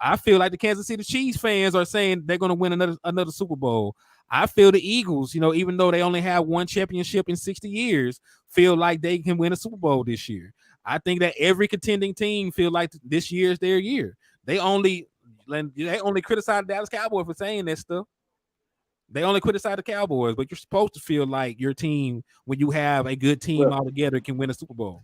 I feel like the Kansas City Chiefs fans are saying they're going to win another Super Bowl. I feel the Eagles, even though they only have one championship in 60 years, feel like they can win a Super Bowl this year. I think that every contending team feel like this year is their year. They only criticize the Dallas Cowboys for saying that stuff. They only criticize the Cowboys, but you're supposed to feel like your team, when you have a good team all together, can win a Super Bowl.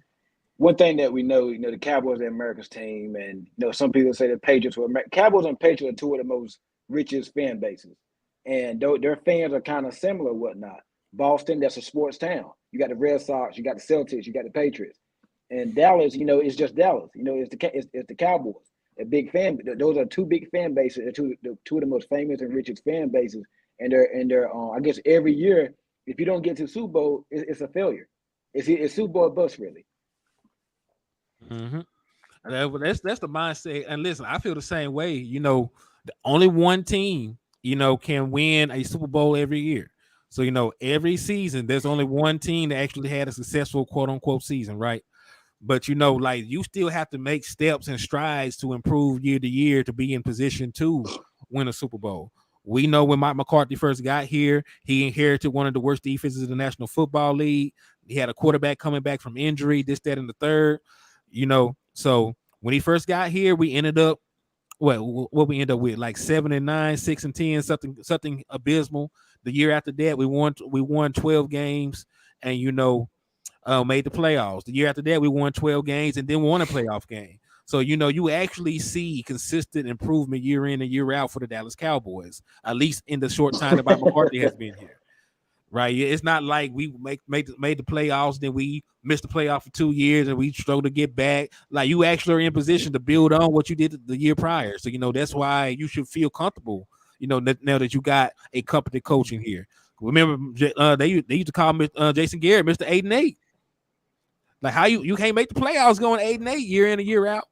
One thing that we know, the Cowboys are America's team, and some people say the Patriots were Cowboys and Patriots are two of the most richest fan bases, and their fans are kind of similar, whatnot. Boston, that's a sports town. You got the Red Sox, you got the Celtics, you got the Patriots, and Dallas, it's just Dallas. It's the Cowboys. A big fan. Those are two big fan bases. They're two of the most famous and richest fan bases, and they're I guess every year, if you don't get to the Super Bowl, it's a failure. It's Super Bowl bust, really. Mm-hmm. That's the mindset. And listen, I feel the same way. Only one team, can win a Super Bowl every year. So, every season, there's only one team that actually had a successful quote unquote season, right? But you still have to make steps and strides to improve year to year to be in position to win a Super Bowl. We know when Mike McCarthy first got here, he inherited one of the worst defenses in the National Football League. He had a quarterback coming back from injury, this, that, and the third. So when he first got here, we ended up what we end up with, like 7-9, 6-10, something abysmal. The year after that, we won 12 games and made the playoffs. The year after that, we won 12 games and then won a playoff game. So you actually see consistent improvement year in and year out for the Dallas Cowboys, at least in the short time that Mike McCarthy has been here. Right, it's not like we made the playoffs, then we missed the playoff for 2 years and we struggled to get back. Like, you actually are in position to build on what you did the year prior. So that's why you should feel comfortable. Now that you got a competent coach in here. Remember, they used to call Jason Garrett Mr. 8-8. Like, how you can't make the playoffs going 8-8 year in and year out.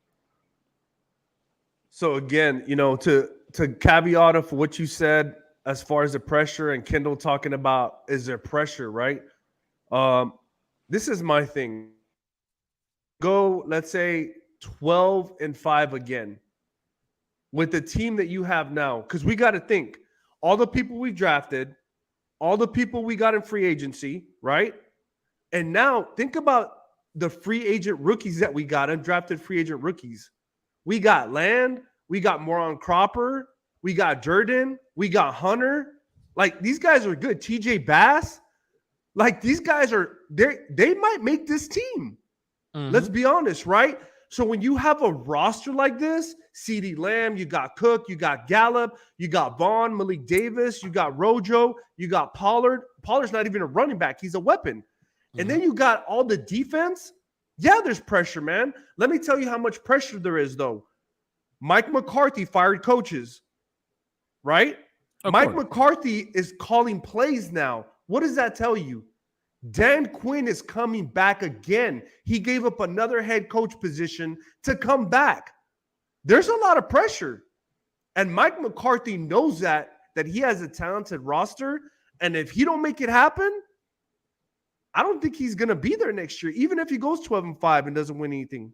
So again, to caveat of what you said, as far as the pressure and Kendall talking about, is there pressure, right? This is my thing. Go, let's say 12-5 again with the team that you have now. Because we got to think, all the people we drafted, all the people we got in free agency, right? And now think about the free agent rookies that we got, undrafted free agent rookies. We got Land, we got Moron Cropper, we got Jordan, we got Hunter. Like, these guys are good. TJ Bass. Like, these guys they might make this team. Mm-hmm. Let's be honest, right? So when you have a roster like this, CeeDee Lamb, you got Cook, you got Gallup, you got Vaughn, Malik Davis, you got Rojo, you got Pollard. Pollard's not even a running back. He's a weapon. Mm-hmm. And then you got all the defense. Yeah, there's pressure, man. Let me tell you how much pressure there is, though. Mike McCarthy fired coaches. Right? Mike McCarthy is calling plays now. What does that tell you? Dan Quinn is coming back again. He gave up another head coach position to come back. There's a lot of pressure. And Mike McCarthy knows that he has a talented roster. And if he don't make it happen, I don't think he's going to be there next year, even if he goes 12-5 and doesn't win anything.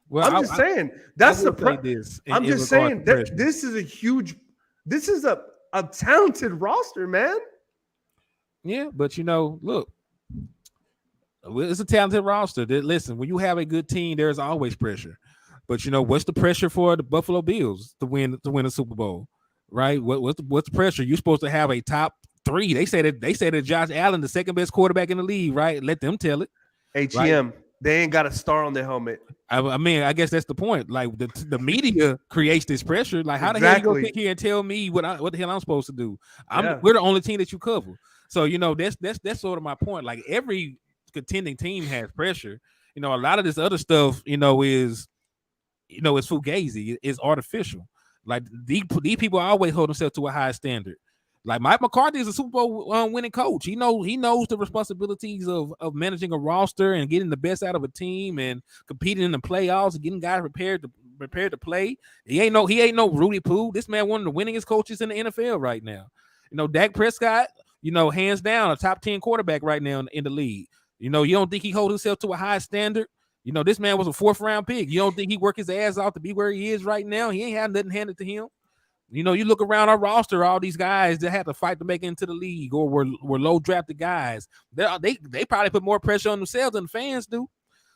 Well, I'm just saying that's the this. I'm just saying that this is a talented roster, man. Yeah, but look, it's a talented roster. Listen, when you have a good team, there's always pressure. But what's the pressure for the Buffalo Bills to win a Super Bowl, right? What's the pressure? You're supposed to have a top 3. They say that Josh Allen, the second best quarterback in the league, right? Let them tell it. HTM. Right? They ain't got a star on their helmet. I mean, I guess that's the point. Like, the media creates this pressure. Like, how the hell you gonna sit here and tell me what the hell I'm supposed to do? We're the only team that you cover. So that's sort of my point. Like, every contending team has pressure. A lot of this other stuff, is fugazi, is artificial. Like, these people always hold themselves to a high standard. Like, Mike McCarthy is a Super Bowl winning coach. He knows the responsibilities of managing a roster and getting the best out of a team and competing in the playoffs and getting guys prepared to play. He ain't no Rudy Poo. This man one of the winningest coaches in the NFL right now. Dak Prescott, hands down a top 10 quarterback right now in the league. You don't think he holds himself to a high standard? This man was a 4th round pick. You don't think he worked his ass off to be where he is right now? He ain't had nothing handed to him. You know, you look around our roster, all these guys that had to fight to make it into the league or were low drafted guys. They probably put more pressure on themselves than the fans do.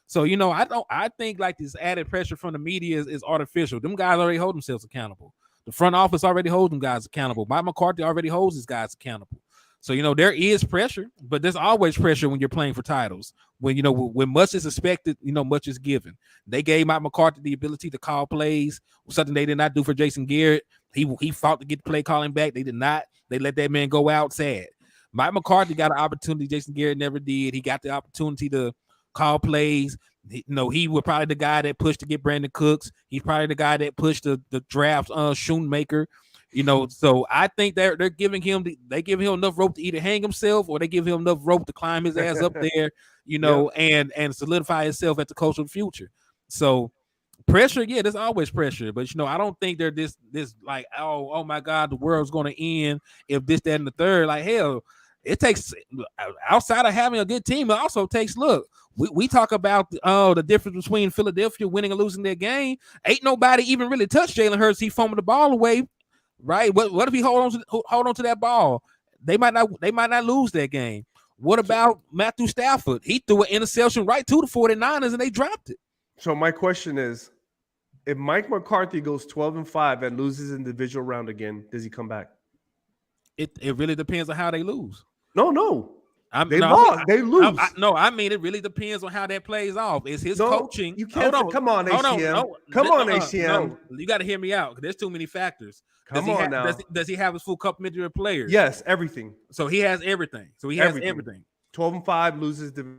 So, you know, I think like this added pressure from the media is artificial. Them guys already hold themselves accountable. The front office already holds them guys accountable. Mike McCarthy already holds his guys accountable. So, you know, there is pressure, but there's always pressure when you're playing for titles. When, you know, when much is expected, you know, much is given. They gave Mike McCarthy the ability to call plays, something they did not do for Jason Garrett. He fought to get the play calling back. They did not. They let that man go out sad. Mike McCarthy got an opportunity Jason Garrett never did. He got the opportunity to call plays. You know, he was probably the guy that pushed to get Brandon Cooks. He's probably the guy that pushed the draft Schoonmaker. You know, so I think they're giving him enough rope to either hang himself or they give him enough rope to climb his ass up there, you know, and solidify himself as the coach of the future. So pressure, yeah, there's always pressure, but you know, I don't think they're this like, oh my God, the world's gonna end if this, that, and the third. Like, hell, it takes, outside of having a good team, it also takes, look, we talk about the difference between Philadelphia winning and losing their game. Ain't nobody even really touched Jalen Hurts. He fumbled the ball away. Right? What if he hold on to that ball? They might not lose that game. What about Matthew Stafford? He threw an interception right to the 49ers and they dropped it. So my question is, if Mike McCarthy goes 12-5 and loses in the divisional round again, does he come back? It really depends on how they lose. No. They lost. They lose. I mean, it really depends on how that plays off. It's his coaching. You can't. Come on, HTM. Come on, HTM. You got to hear me out because there's too many factors. Does he have his full complement of players? Yes, everything. So he has everything. 12-5 loses the.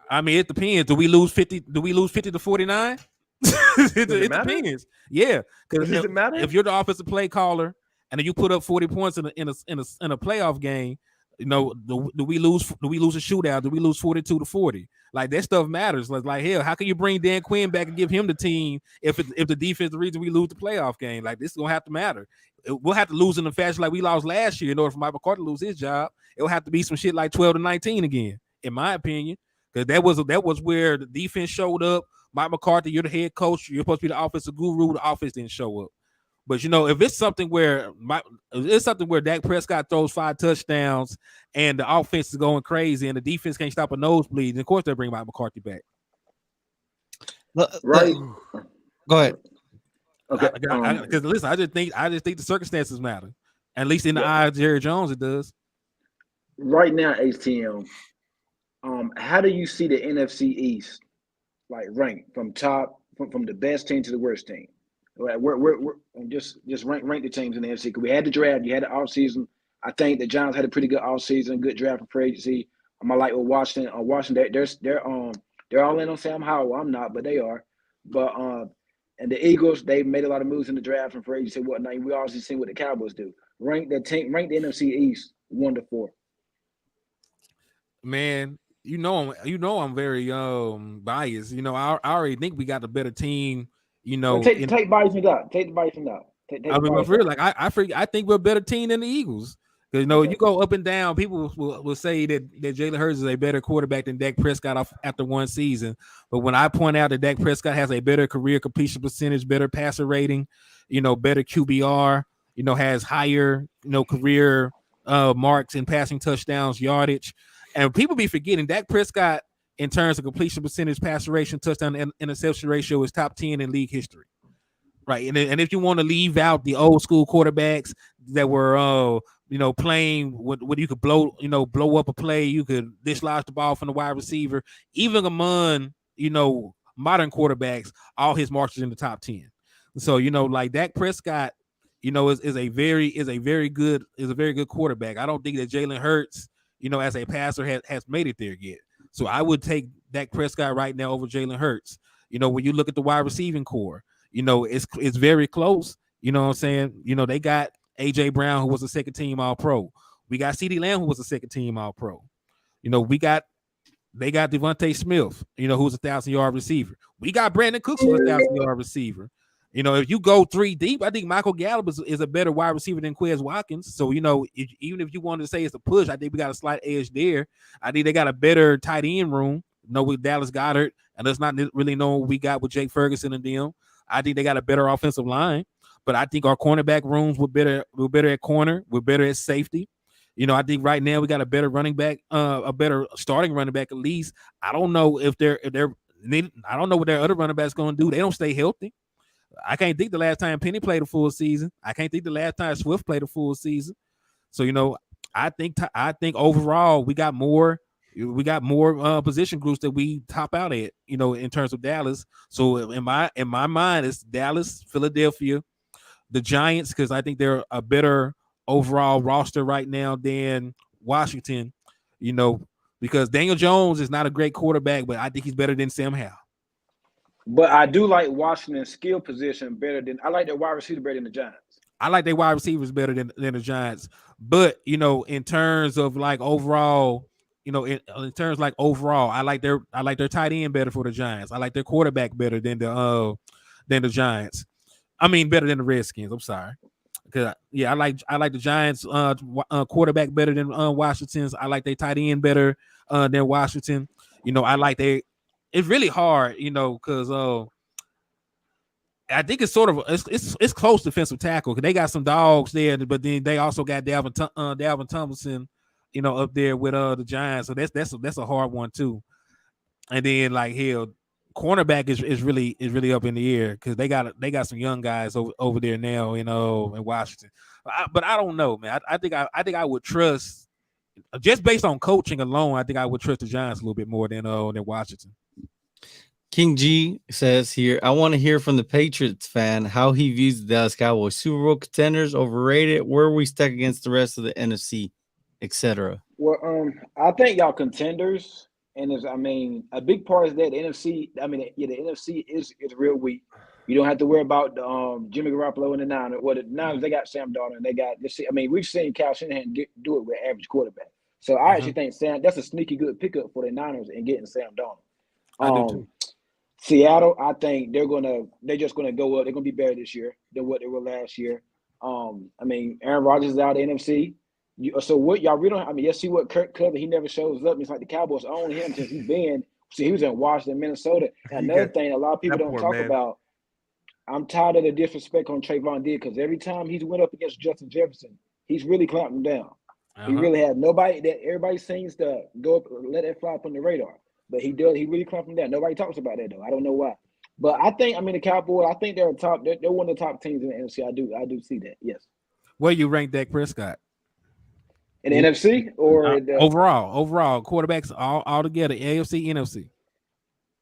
I mean, it depends. Do we lose 50? Do we lose 50 to 49? It depends. Yeah, because does it matter if you're the offensive play caller and then you put up 40 points in a playoff game? You know, do we lose a shootout? Do we lose 42-40? Like, that stuff matters. Like hell, how can you bring Dan Quinn back and give him the team if the defense is the reason we lose the playoff game? Like, this is gonna have to matter. We'll have to lose in the fashion like we lost last year in order for Mike McCarthy to lose his job. It'll have to be some shit like 12-19 again, in my opinion, because that was where the defense showed up. Mike McCarthy, you're the head coach. You're supposed to be the offensive guru. The offense didn't show up. But, you know, if it's something where Dak Prescott throws 5 touchdowns and the offense is going crazy and the defense can't stop a nosebleed, then of course they'll bring Mike McCarthy back. Right. Go ahead. Okay. Because listen, I just think the circumstances matter. At least in the eye of Jerry Jones, it does. Right now, HTM, how do you see the NFC East like ranked from the best team to the worst team? We're just rank the teams in the NFC. Because we had the draft, you had the offseason. I think the Giants had a pretty good offseason, good draft for free agency. I like with Washington. Washington, they're all in on Sam Howell. I'm not, but they are. But and the Eagles, they made a lot of moves in the draft and free agency and whatnot. We also seen what the Cowboys do. Rank the NFC East 1 to 4. Man, you know I'm very biased. You know, I already think we got a better team. You know, take Bison out. Take the Bison out. I think we're a better team than the Eagles. Because, you know, you go up and down, people will say that Jalen Hurts is a better quarterback than Dak Prescott after one season. But when I point out that Dak Prescott has a better career completion percentage, better passer rating, you know, better QBR, you know, has higher, you know, career marks in passing touchdowns, yardage. And people be forgetting Dak Prescott, in terms of completion percentage, passer ratio, touchdown, and interception ratio, is top 10 in league history. Right. And if you want to leave out the old school quarterbacks that were, you know, playing what you could blow up a play, you could dislodge the ball from the wide receiver, even among, you know, modern quarterbacks, all his marks are in the top 10. So, you know, like Dak Prescott, you know, is a very good quarterback. I don't think that Jalen Hurts, you know, as a passer has made it there yet. So I would take Dak Prescott right now over Jalen Hurts. You know, when you look at the wide receiving core, you know, it's very close. You know what I'm saying? You know, they got A.J. Brown, who was a second-team All-Pro. We got CeeDee Lamb, who was a second-team All-Pro. You know, they got Devontae Smith, you know, who's a 1,000-yard receiver. We got Brandon Cooks, who's a 1,000-yard receiver. You know, if you go 3 deep, I think Michael Gallup is a better wide receiver than Quez Watkins. So, you know, even if you wanted to say it's a push, I think we got a slight edge there. I think they got a better tight end room, you know, with Dallas Goedert, and let's not really know what we got with Jake Ferguson and them. I think they got a better offensive line. but I think our cornerback rooms were better. We're better at corner. We're better at safety. I think right now we got a better running back, a better starting running back at least. I don't know I don't know what their other running back's going to do. They don't stay healthy. I can't think the last time Penny played a full season. I can't think the last time Swift played a full season. So I think overall we got more position groups that we top out at. In terms of Dallas. So in my mind, it's Dallas, Philadelphia, the Giants, because I think they're a better overall roster right now than Washington. Because Daniel Jones is not a great quarterback, but I think he's better than Sam Howell. But I do like Washington's skill position better than I like their wide receiver better than the Giants. I like their wide receivers better than the Giants. But in terms of like overall, in terms like overall, I like their tight end better for the Giants. I like their quarterback better than the Giants. I mean, better than the Redskins. I'm sorry. Because I like the Giants quarterback better than Washington's. I like their tight end better than Washington. I like it's really hard, because I think it's sort of it's close defensive tackle because they got some dogs there, but then they also got Dalvin Tomlinson, up there with the Giants. So that's a hard one too. And then like cornerback is really up in the air because they got some young guys over there now, in Washington. But I don't know, man. I think I would trust just based on coaching alone. I think I would trust the Giants a little bit more than Washington. King G says here, I want to hear from the Patriots fan how he views the Dallas Cowboys. Super Bowl contenders, overrated, where we stack against the rest of the NFC, etc. Well, I think y'all contenders, and a big part is that the NFC. The NFC is real weak. You don't have to worry about Jimmy Garoppolo and the Niners. Well, the Niners, they got Sam Darnold, and they got we've seen Kyle Shanahan do it with average quarterback. So I actually think that's a sneaky good pickup for the Niners in getting Sam Darnold. I do too. Seattle, I think they're just gonna go up. They're gonna be better this year than what they were last year. Aaron Rodgers is out of the NFC. So what y'all really don't? You see what Kirk Cousins, he never shows up. It's like the Cowboys own him since he's been. See, he was in Washington, Minnesota. And another thing, a lot of people don't talk about. I'm tired of the disrespect on Trayvon Diggs because every time he's went up against Justin Jefferson, he's really clamped him down. He really had nobody that everybody seems to go up, let that fly up on the radar. But he does. He really clamped him down. Nobody talks about that though. I don't know why. But I think the Cowboys. I think they're top. They're one of the top teams in the NFC. I do see that. Yes. Where you rank Dak Prescott? In the NFC or overall quarterbacks all together, AFC, NFC.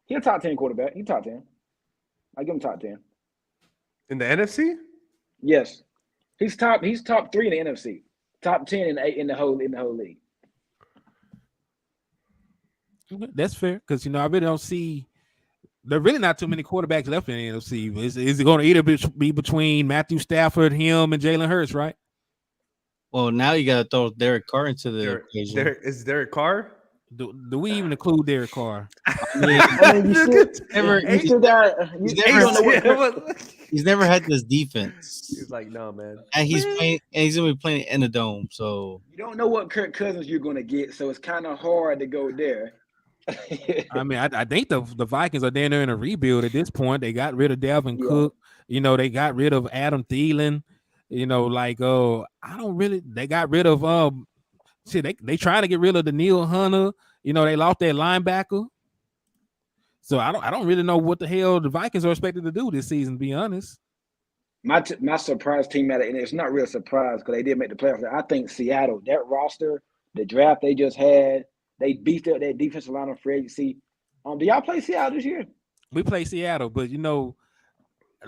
He's a top 10 quarterback. He's top 10. I give him top 10. In the NFC? Yes. He's top 3 in the NFC. Top 10 in the whole league. That's fair because I really don't see. There are really not too many quarterbacks left in the NFC. Is it going to either be between Matthew Stafford, him, and Jalen Hurts, right? Well, now you got to throw Derek Carr into the equation. Is Derek Carr? Do we even include Derek Carr? He's never had this defense. He's like, no, man. And he's playing. And he's gonna be playing in the dome. So you don't know what Kirk Cousins you're gonna get. So it's kind of hard to go there. I think the Vikings are down there in a rebuild at this point. They got rid of Dalvin Cook. They got rid of Adam Thielen. They got rid of they trying to get rid of Daniil Hunter. They lost their linebacker. So I don't really know what the hell the Vikings are expected to do this season, to be honest. My surprise team and it's not real surprise because they did make the playoffs. I think Seattle, that roster, the draft they just had, they beefed up that defensive line on free agency. Do y'all play Seattle this year? We play Seattle, but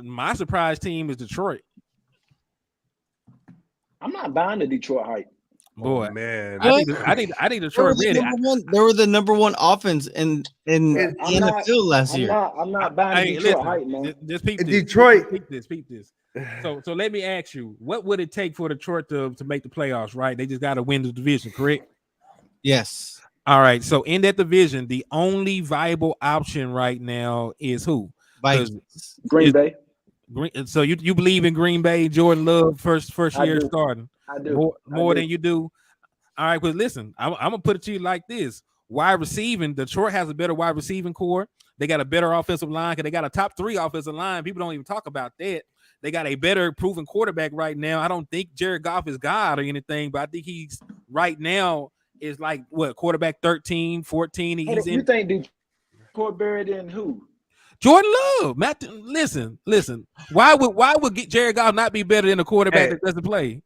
my surprise team is Detroit. I'm not buying the Detroit hype. Boy, man, I think Detroit ready. They were the number one offense in the NFL last year. I'm not buying Detroit hype, man. Just peep this. Detroit. Peep this. So let me ask you, what would it take for Detroit to make the playoffs? Right, they just got to win the division, correct? Yes. All right. So in that division, the only viable option right now is who? Green Bay. So you believe in Green Bay, Jordan Love first year starting? I do. More than you do. All right, but listen, I'm gonna put it to you like this: wide receiving, Detroit has a better wide receiving core. They got a better offensive line because they got a top 3 offensive line. People don't even talk about that. They got a better proven quarterback right now. I don't think Jared Goff is God or anything, but I think he's right now is like what quarterback 13, 14. He's You think Detroit better than who? Jordan Love. Matt, listen. Why would Jared Goff not be better than a quarterback that doesn't play?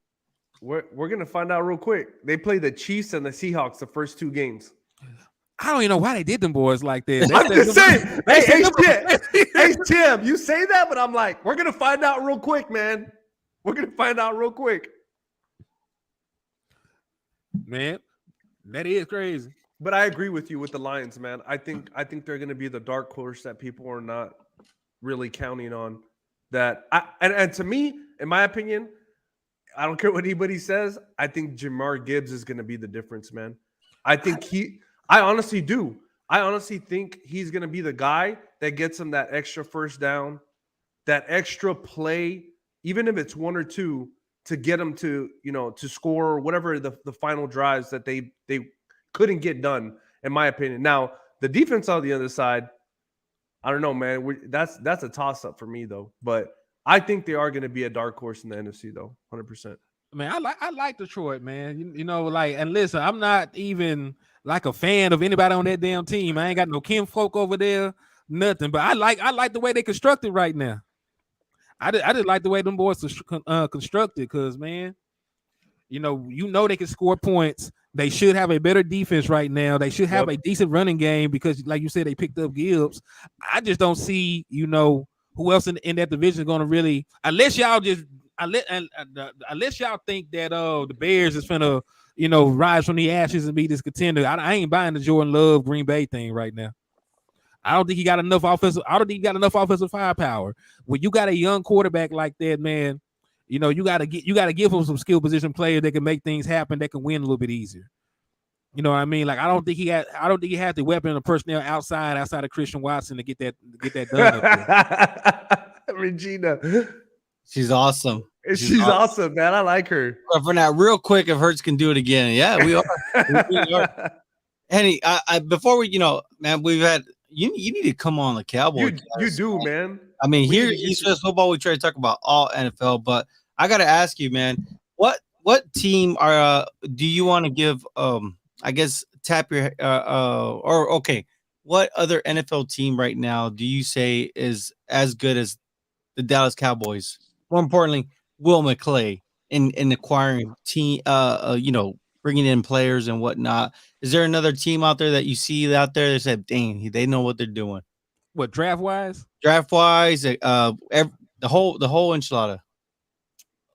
We're gonna find out real quick. They play the Chiefs and the Seahawks the first 2 games. I don't even know why they did them boys like that. I'm just saying. Hey, Tim, you say that, but I'm like, we're gonna find out real quick, man. We're gonna find out real quick. Man, that is crazy. But I agree with you with the Lions, man. I think they're gonna be the dark horse that people are not really counting on. And to me, in my opinion, I don't care what anybody says. I think Jahmyr Gibbs is gonna be the difference, man. I honestly do. I honestly think he's going to be the guy that gets him that extra first down, that extra play, even if it's 1 or 2, to get him to, to score or whatever the final drives that they couldn't get done, in my opinion. Now, the defense on the other side, I don't know, man. That's a toss-up for me, though. But I think they are going to be a dark horse in the NFC, though, 100%. Man, I like Detroit, man. And listen, I'm not even like a fan of anybody on that damn team. I ain't got no kinfolk over there, nothing. But I like the way they constructed right now. I just like the way them boys constructed because, man, they can score points. They should have a better defense right now. They should have a decent running game because, like you said, they picked up Gibbs. I just don't see, who else in that division is going to really, unless y'all think that the Bears is finna rise from the ashes and be this contender. I ain't buying the Jordan Love Green Bay thing right now. I don't think he got enough offensive. I don't think he got enough offensive firepower. When you got a young quarterback like that, man, you gotta give him some skill position players that can make things happen, that can win a little bit easier. You know what I mean? Like I don't think he had the weapon and the personnel outside of Christian Watson to get that done. Regina. She's awesome. She's awesome, man. I like her. But for now, real quick, if Hurts can do it again, yeah, we are. We are. Henny, before we, man, we've had you need to come on the Cowboys. You do, man. I mean, here East Coast football, we try to talk about all NFL, but I got to ask you, man, what team do you want to give? I guess tap your what other NFL team right now do you say is as good as the Dallas Cowboys? More importantly, Will McClay in acquiring team, bringing in players and whatnot. Is there another team out there that you see out there that said, "Dang, they know what they're doing"? What draft wise, the whole enchilada.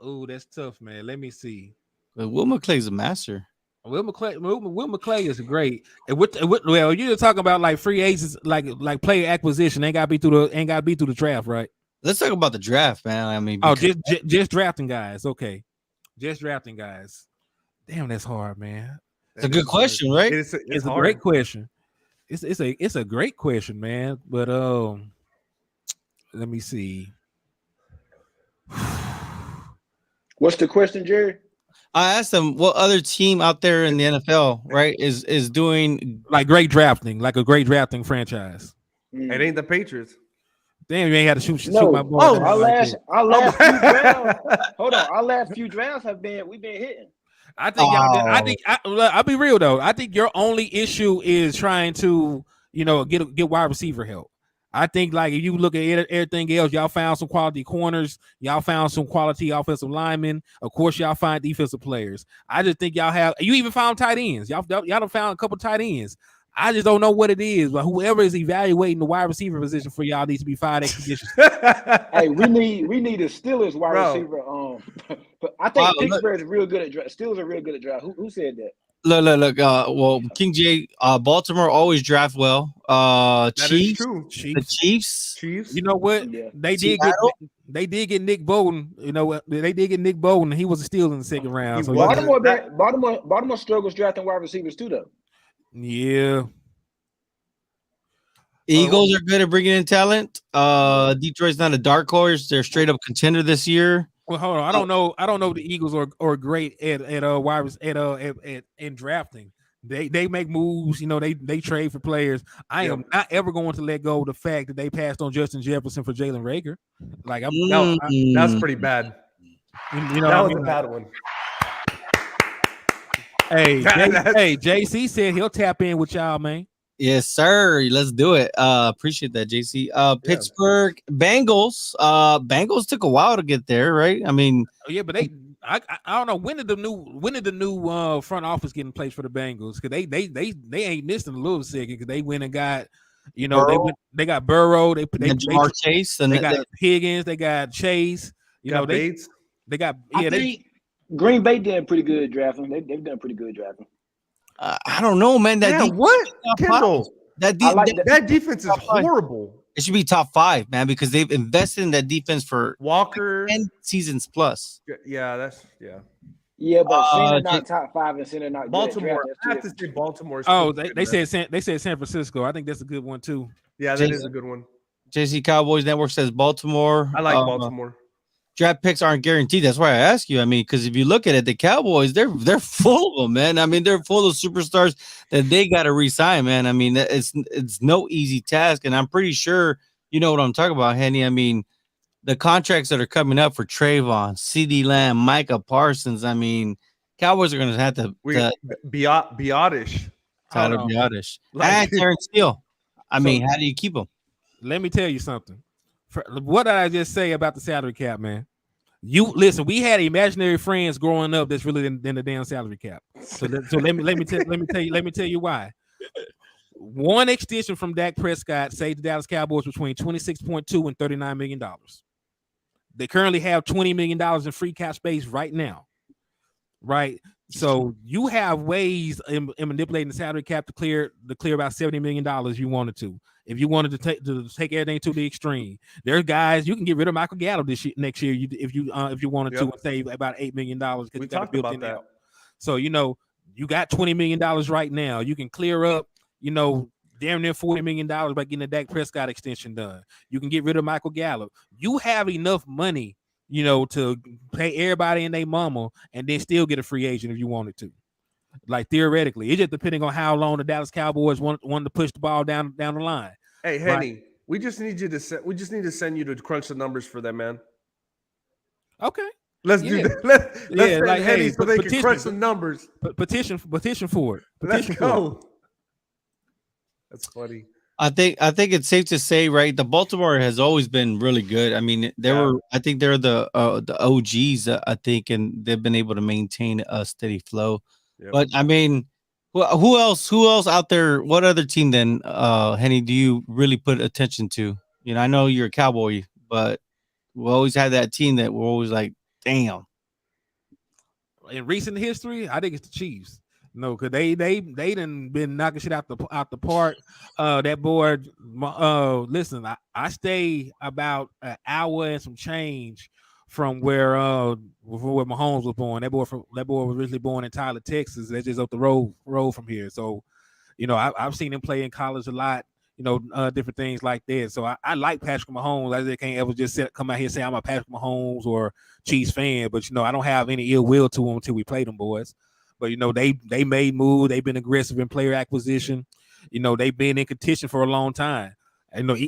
Oh, that's tough, man. Let me see. But Will McClay's a master. Will McClay is great. And you're talking about like free agents, like player acquisition. Ain't got to be through the draft, right? Let's talk about the draft, man. I mean, just drafting guys. Okay, just drafting guys. Damn, that's hard, man. It's a good question, right? It's a great question. It's a great question, man. But let me see. What's the question, Jerry? I asked them what other team out there in the NFL, right, is doing like great drafting, like a great drafting franchise. It ain't the Patriots. Damn, you ain't had to shoot my ball. Oh, our last few drafts. Hold on, our last few drafts we've been hitting. I think y'all did. I'll be real though. I think your only issue is trying to, get wide receiver help. I think like if you look at everything else, y'all found some quality corners, y'all found some quality offensive linemen. Of course, y'all find defensive players. I just think you even found tight ends. Y'all done found a couple tight ends. I just don't know what it is, but whoever is evaluating the wide receiver position for y'all needs to be fired expedition. Hey, we need a Steelers wide receiver. I think Pittsburgh is real good at draft. Steelers are real good at draft. Who said that? Look. Well, King J, Baltimore always draft well. Chiefs, the Chiefs. You know what? Yeah. They did get Nick Bolton. You know what? They did get Nick Bolton. He was still in the second round. So Baltimore struggles drafting wide receivers too, though. Yeah. Eagles are good at bringing in talent. Detroit's not a dark horse; they're straight up contender this year. Well, hold on. I don't know if the Eagles are great at in drafting. They make moves, they trade for players. I am not ever going to let go of the fact that they passed on Justin Jefferson for Jalen Reagor. Like that's pretty bad. That was a bad one. Hey, JC said he'll tap in with y'all, man. Yes, sir. Let's do it. Appreciate that, JC. Pittsburgh Bengals. Bengals took a while to get there, right? I mean, but I don't know when did the new front office get in place for the Bengals, because they ain't missed in a little second, because they went and got they got Burrow, they Jamar Chase, and they got Higgins, they got Chase, Bates. They got Green Bay did pretty good drafting. They've done pretty good drafting. I don't know, man. What? Kendall, that defense is horrible. It should be top 5, man, because they've invested in that defense for Walker 10 seasons plus. Yeah, Yeah, but center not top 5 and center not Baltimore. I have to say Baltimore. They said San Francisco. I think that's a good one too. Yeah, that is a good one. JC Cowboys Network says Baltimore. I like Baltimore. Draft picks aren't guaranteed. That's why I ask you. I mean, because if you look at it, the Cowboys, they're full of them, man. I mean, they're full of superstars that they got to re-sign, man. I mean, it's no easy task, and I'm pretty sure you know what I'm talking about, Henny. I mean, the contracts that are coming up for Trayvon, CeeDee Lamb, Micah Parsons. I mean, Cowboys are going to have to Biotish. Tyler Biotish, and Terrence Steele. I mean, how do you keep them? Let me tell you something. What did I just say about the salary cap, man? You listen. We had imaginary friends growing up that's really in the damn salary cap. So let me tell you why. One extension from Dak Prescott saved the Dallas Cowboys between $26.2 and $39 million. They currently have $20 million in free cap space right now. Right. So you have ways in manipulating the salary cap to clear about $70 million if you wanted to. If you wanted to take everything to the extreme, there's guys you can get rid of Michael Gallup next year if you wanted to, and save about $8 million because you got built in that. So you got $20 million right now. You can clear up damn near $40 million by getting a Dak Prescott extension done. You can get rid of Michael Gallup. You have enough money to pay everybody and their mama, and then still get a free agent if you wanted to. Like theoretically, it's just depending on how long the Dallas Cowboys want to push the ball down the line. Hey, Henny, right? We just need to send you to crunch the numbers for them, man. Okay, let's do that. Let's send Henny so they can crunch the numbers. Petition for it. Let's go. That's funny. I think it's safe to say, right? The Baltimore has always been really good. I mean, I think they're the OGs, I think, and they've been able to maintain a steady flow. Yep. But I mean, who else out there? What other team then, Henny, do you really put attention to? I know you're a Cowboy, but we always had that team that we're always like, damn. In recent history, I think it's the Chiefs. No, because they done been knocking shit out the park. That board. Listen, I stay about an hour and some change from where Mahomes was born. That boy was originally born in Tyler, Texas. That's just up the road from here. So, I've seen him play in college a lot. Different things like that. So I like Patrick Mahomes. I just can't ever just come out here and say I'm a Patrick Mahomes or Chiefs fan. But I don't have any ill will to him until we play them boys. But they made moves. They've been aggressive in player acquisition. They've been in contention for a long time.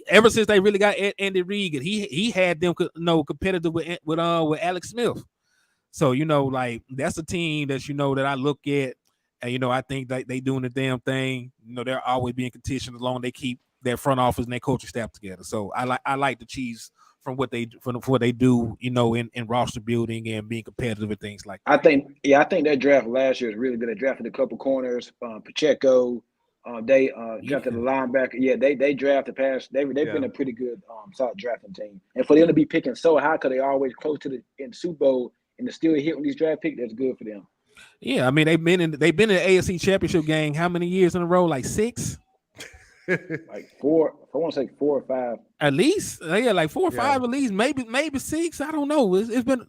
Ever since they really got Andy Reid, he had them competitive with Alex Smith. So that's a team that that I look at, and I think that they doing the damn thing. They're always being contention as long as they keep their front office and their coaching staff together. So I like the Chiefs from what they do, in roster building and being competitive and things like that. I think that draft last year was really good. They drafted a couple corners, Pacheco. They drafted a linebacker. Yeah, they drafted past. They've been a pretty good solid drafting team. And for them to be picking so high, because they always close to in Super Bowl and to still hit with these draft picks, that's good for them. Yeah, I mean they've been in the AFC Championship game how many years in a row? Like 6. Like 4. I want to say 4 or 5. At least, like 4 or 5 at least. Maybe 6. I don't know. It's been.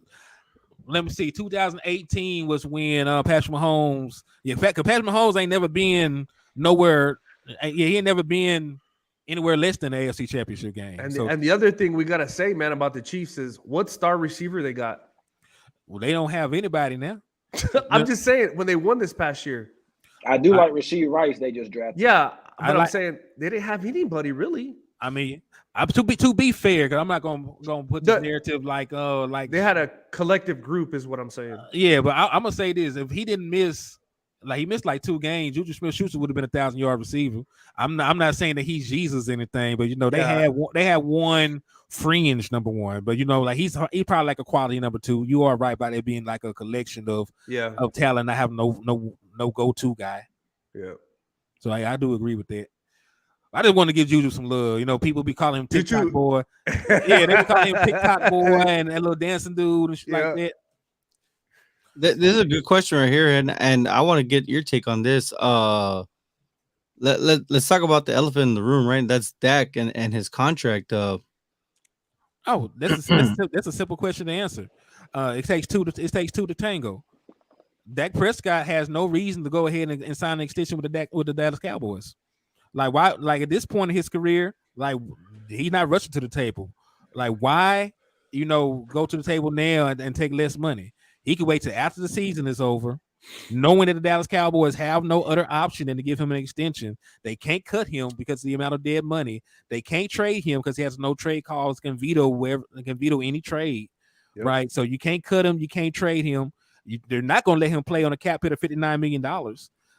Let me see. 2018 was when Patrick Mahomes. Yeah, in fact, Patrick Mahomes ain't never been nowhere. Yeah, he ain't never been anywhere less than the AFC Championship game. And the other thing we gotta say, man, about the Chiefs is what star receiver they got. Well, they don't have anybody now. I'm just saying when they won this past year. I do like Rasheed Rice. They just drafted. Yeah, but I'm like- saying they didn't have anybody really. I mean, to be fair, because I'm not gonna put this narrative like they had a collective group, is what I'm saying. Yeah, but I'm gonna say this: if he didn't miss, like he missed like 2 games, Juju Smith-Schuster would have been a 1,000-yard receiver. I'm not saying that he's Jesus or anything, but they had one fringe number one, but like he's probably like a quality number 2. You are right about it being like a collection of talent. I have no go-to guy. Yeah. So I do agree with that. I just want to give Juju some love. People be calling him TikTok boy. Yeah, they be calling him TikTok boy and that little dancing dude and shit like that. This is a good question right here, and I want to get your take on this. Let's talk about the elephant in the room, right? That's Dak and his contract. That's a simple question to answer. It takes two to tango. Dak Prescott has no reason to go ahead and sign an extension with the Dallas Cowboys. Like why? Like at this point in his career, like he's not rushing to the table. Like why? Go to the table now and take less money. He could wait till after the season is over, knowing that the Dallas Cowboys have no other option than to give him an extension. They can't cut him because of the amount of dead money. They can't trade him because he has no trade clause, can veto any trade. Yep. Right? So you can't cut him, you can't trade him. They're not going to let him play on a cap hit of $59 million.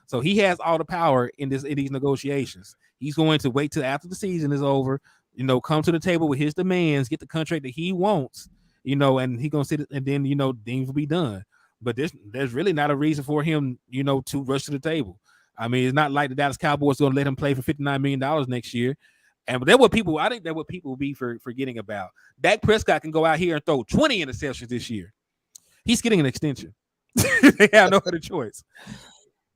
So he has all the power in these negotiations. He's going to wait till after the season is over, come to the table with his demands, get the contract that he wants, and he's gonna sit and then things will be done. But there's really not a reason for him, to rush to the table. I mean, it's not like the Dallas Cowboys gonna let him play for $59 million next year. And I think that's what people will be forgetting about. Dak Prescott can go out here and throw 20 interceptions this year. He's getting an extension. They have no other choice.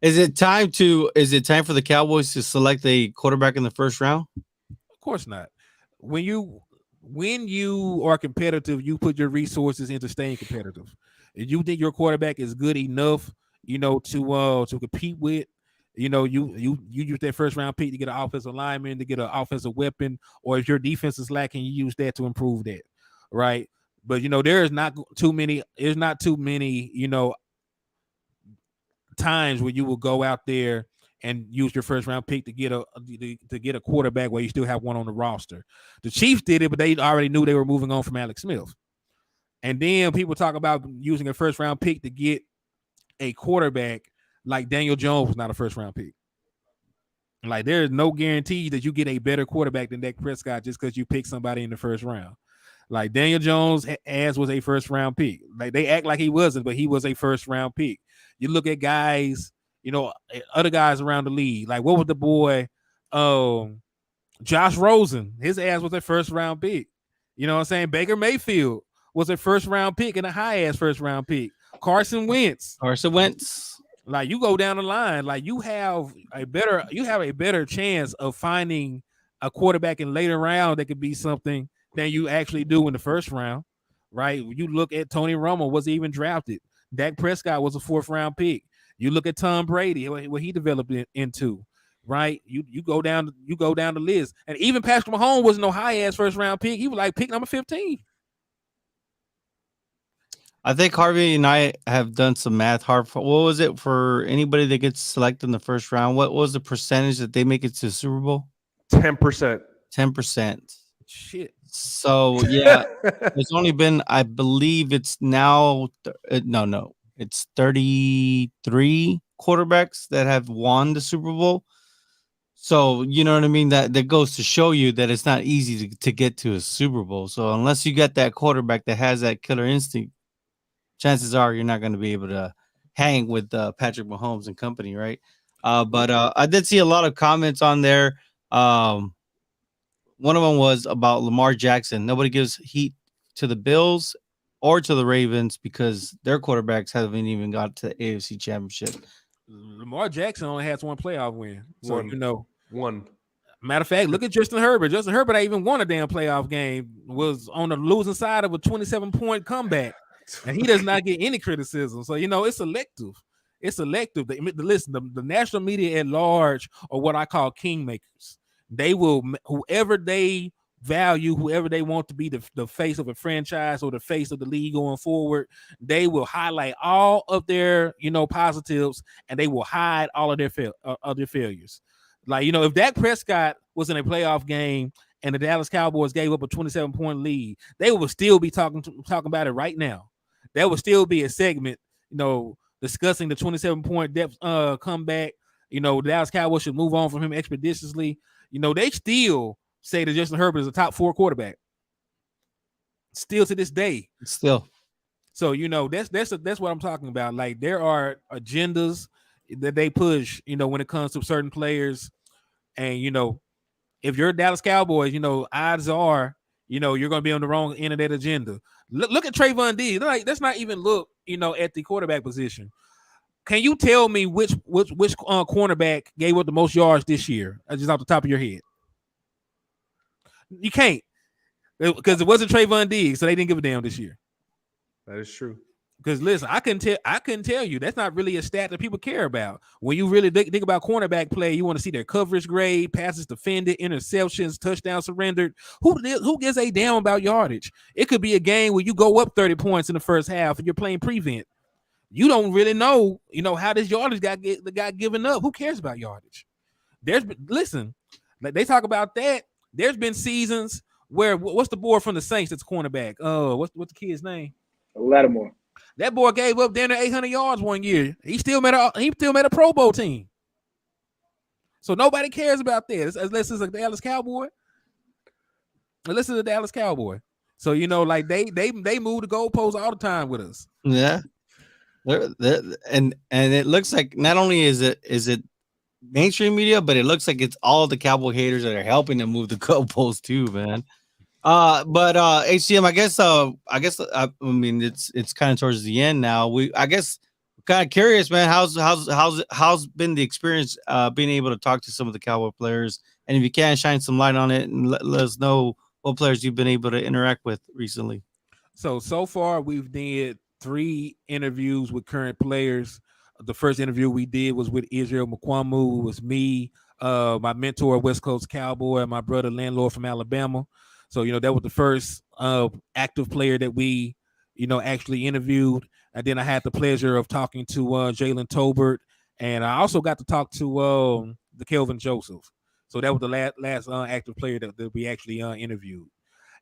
Is it time for the Cowboys to select a quarterback in the first round? Of course not. When you are competitive, you put your resources into staying competitive. If you think your quarterback is good enough, to compete with, you use that first round pick to get an offensive lineman, to get an offensive weapon, or if your defense is lacking, you use that to improve that, right? But there's not too many, times where you will go out there and use your first round pick to get a quarterback where you still have one on the roster. The Chiefs did it, but they already knew they were moving on from Alex Smith. And then people talk about using a first round pick to get a quarterback like Daniel Jones was not a first round pick. Like there is no guarantee that you get a better quarterback than Dak Prescott just because you pick somebody in the first round. Like Daniel Jones was a first round pick. Like they act like he wasn't, but he was a first round pick. You look at guys, other guys around the league. Like what was the boy, Josh Rosen? His ass was a first round pick. You know what I'm saying? Baker Mayfield was a first round pick and a high ass first round pick. Carson Wentz. Like you go down the line, like you have a better chance of finding a quarterback in later round that could be something than you actually do in the first round, right? You look at Tony Romo, was he even drafted? Dak Prescott was a 4th round pick. You look at Tom Brady, what he developed into, right? You go down the list, and even Patrick Mahomes wasn't no high ass first round pick. He was like pick number 15. I think Harvey and I have done some math. What was it for anybody that gets selected in the first round? What was the percentage that they make it to the Super Bowl? 10%. 10%. Shit. So yeah, it's only been, I believe it's now it's 33 quarterbacks that have won the Super Bowl. So you know what I mean? That goes to show you that it's not easy to get to a Super Bowl. So unless you got that quarterback that has that killer instinct, chances are you're not going to be able to hang with Patrick Mahomes and company, right? But I did see a lot of comments on there. One of them was about Lamar Jackson. Nobody gives heat to the Bills or to the Ravens because their quarterbacks haven't even got to the AFC Championship. Lamar Jackson only has one playoff win. So, one. Matter of fact, look at Justin Herbert. Justin Herbert ain't even won a damn playoff game, was on the losing side of a 27-point comeback. And he does not get any criticism. So, it's selective. It's selective. Listen, the national media at large are what I call kingmakers. They will, whoever they value whoever they want to be the face of a franchise or the face of the league going forward. They will highlight all of their, positives, and they will hide all of their failures. Like, if Dak Prescott was in a playoff game and the Dallas Cowboys gave up a 27-point lead, they would still be talking about it right now. There would still be a segment, discussing the 27-point depth comeback. The Dallas Cowboys should move on from him expeditiously. They still say that Justin Herbert is a top 4 quarterback. Still to this day. Still. So, that's what I'm talking about. Like, there are agendas that they push, when it comes to certain players. And, if you're Dallas Cowboys, odds are, you're going to be on the wrong end of that agenda. Look at Trayvon Diggs. Like, let's not even look, at the quarterback position. Can you tell me which cornerback gave up the most yards this year? Just off the top of your head. You can't, because it wasn't Trayvon Diggs, so they didn't give a damn this year. That is true. Because listen, I couldn't tell you. That's not really a stat that people care about. When you really think about cornerback play, you want to see their coverage grade, passes defended, interceptions, touchdowns surrendered. Who gives a damn about yardage? It could be a game where you go up 30 points in the first half and you're playing prevent. You don't really know, how this yardage got given up. Who cares about yardage? Listen, they talk about that. There's been seasons where what's the boy from the Saints that's cornerback? What's the kid's name? Lattimore. That boy gave up down to 800 yards one year. He still made a Pro Bowl team. So nobody cares about that unless it's a Dallas Cowboy. Unless it's a Dallas Cowboy. So like they move the goalposts all the time with us. Yeah. And it looks like not only is it mainstream media, but it looks like it's all the Cowboy haters that are helping them move the goalposts too, man. But HTM, I guess I mean it's kind of towards the end now. I guess kind of curious, man. How's been the experience being able to talk to some of the Cowboy players, and if you can shine some light on it and let us know what players you've been able to interact with recently. So far we've did 3 interviews with current players. The first interview we did was with Israel Mukuamu, who was me, my mentor, West Coast Cowboy, and my brother, landlord from Alabama. So, that was the first active player that we, actually interviewed. And then I had the pleasure of talking to Jalen Tolbert. And I also got to talk to the Kelvin Joseph. So that was the last active player that we actually interviewed.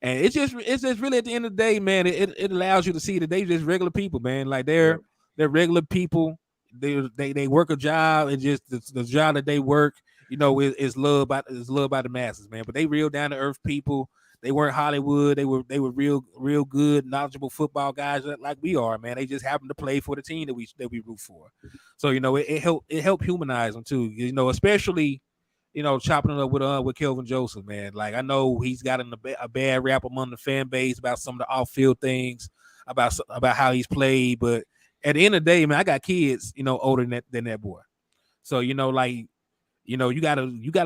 And it's just really at the end of the day, man, it allows you to see that they just regular people, man. Like they're regular people. They work a job, and just the job that they work, is loved by the masses, man. But they real down to earth people. They weren't Hollywood. They were real good, knowledgeable football guys like we are, man. They just happen to play for the team that we root for. So it helped humanize them too. Especially chopping it up with Kelvin Joseph, man. Like I know he's gotten a bad rap among the fan base about some of the off-field things, about how he's played, but at the end of the day, man, I got kids, older than that boy. So you gotta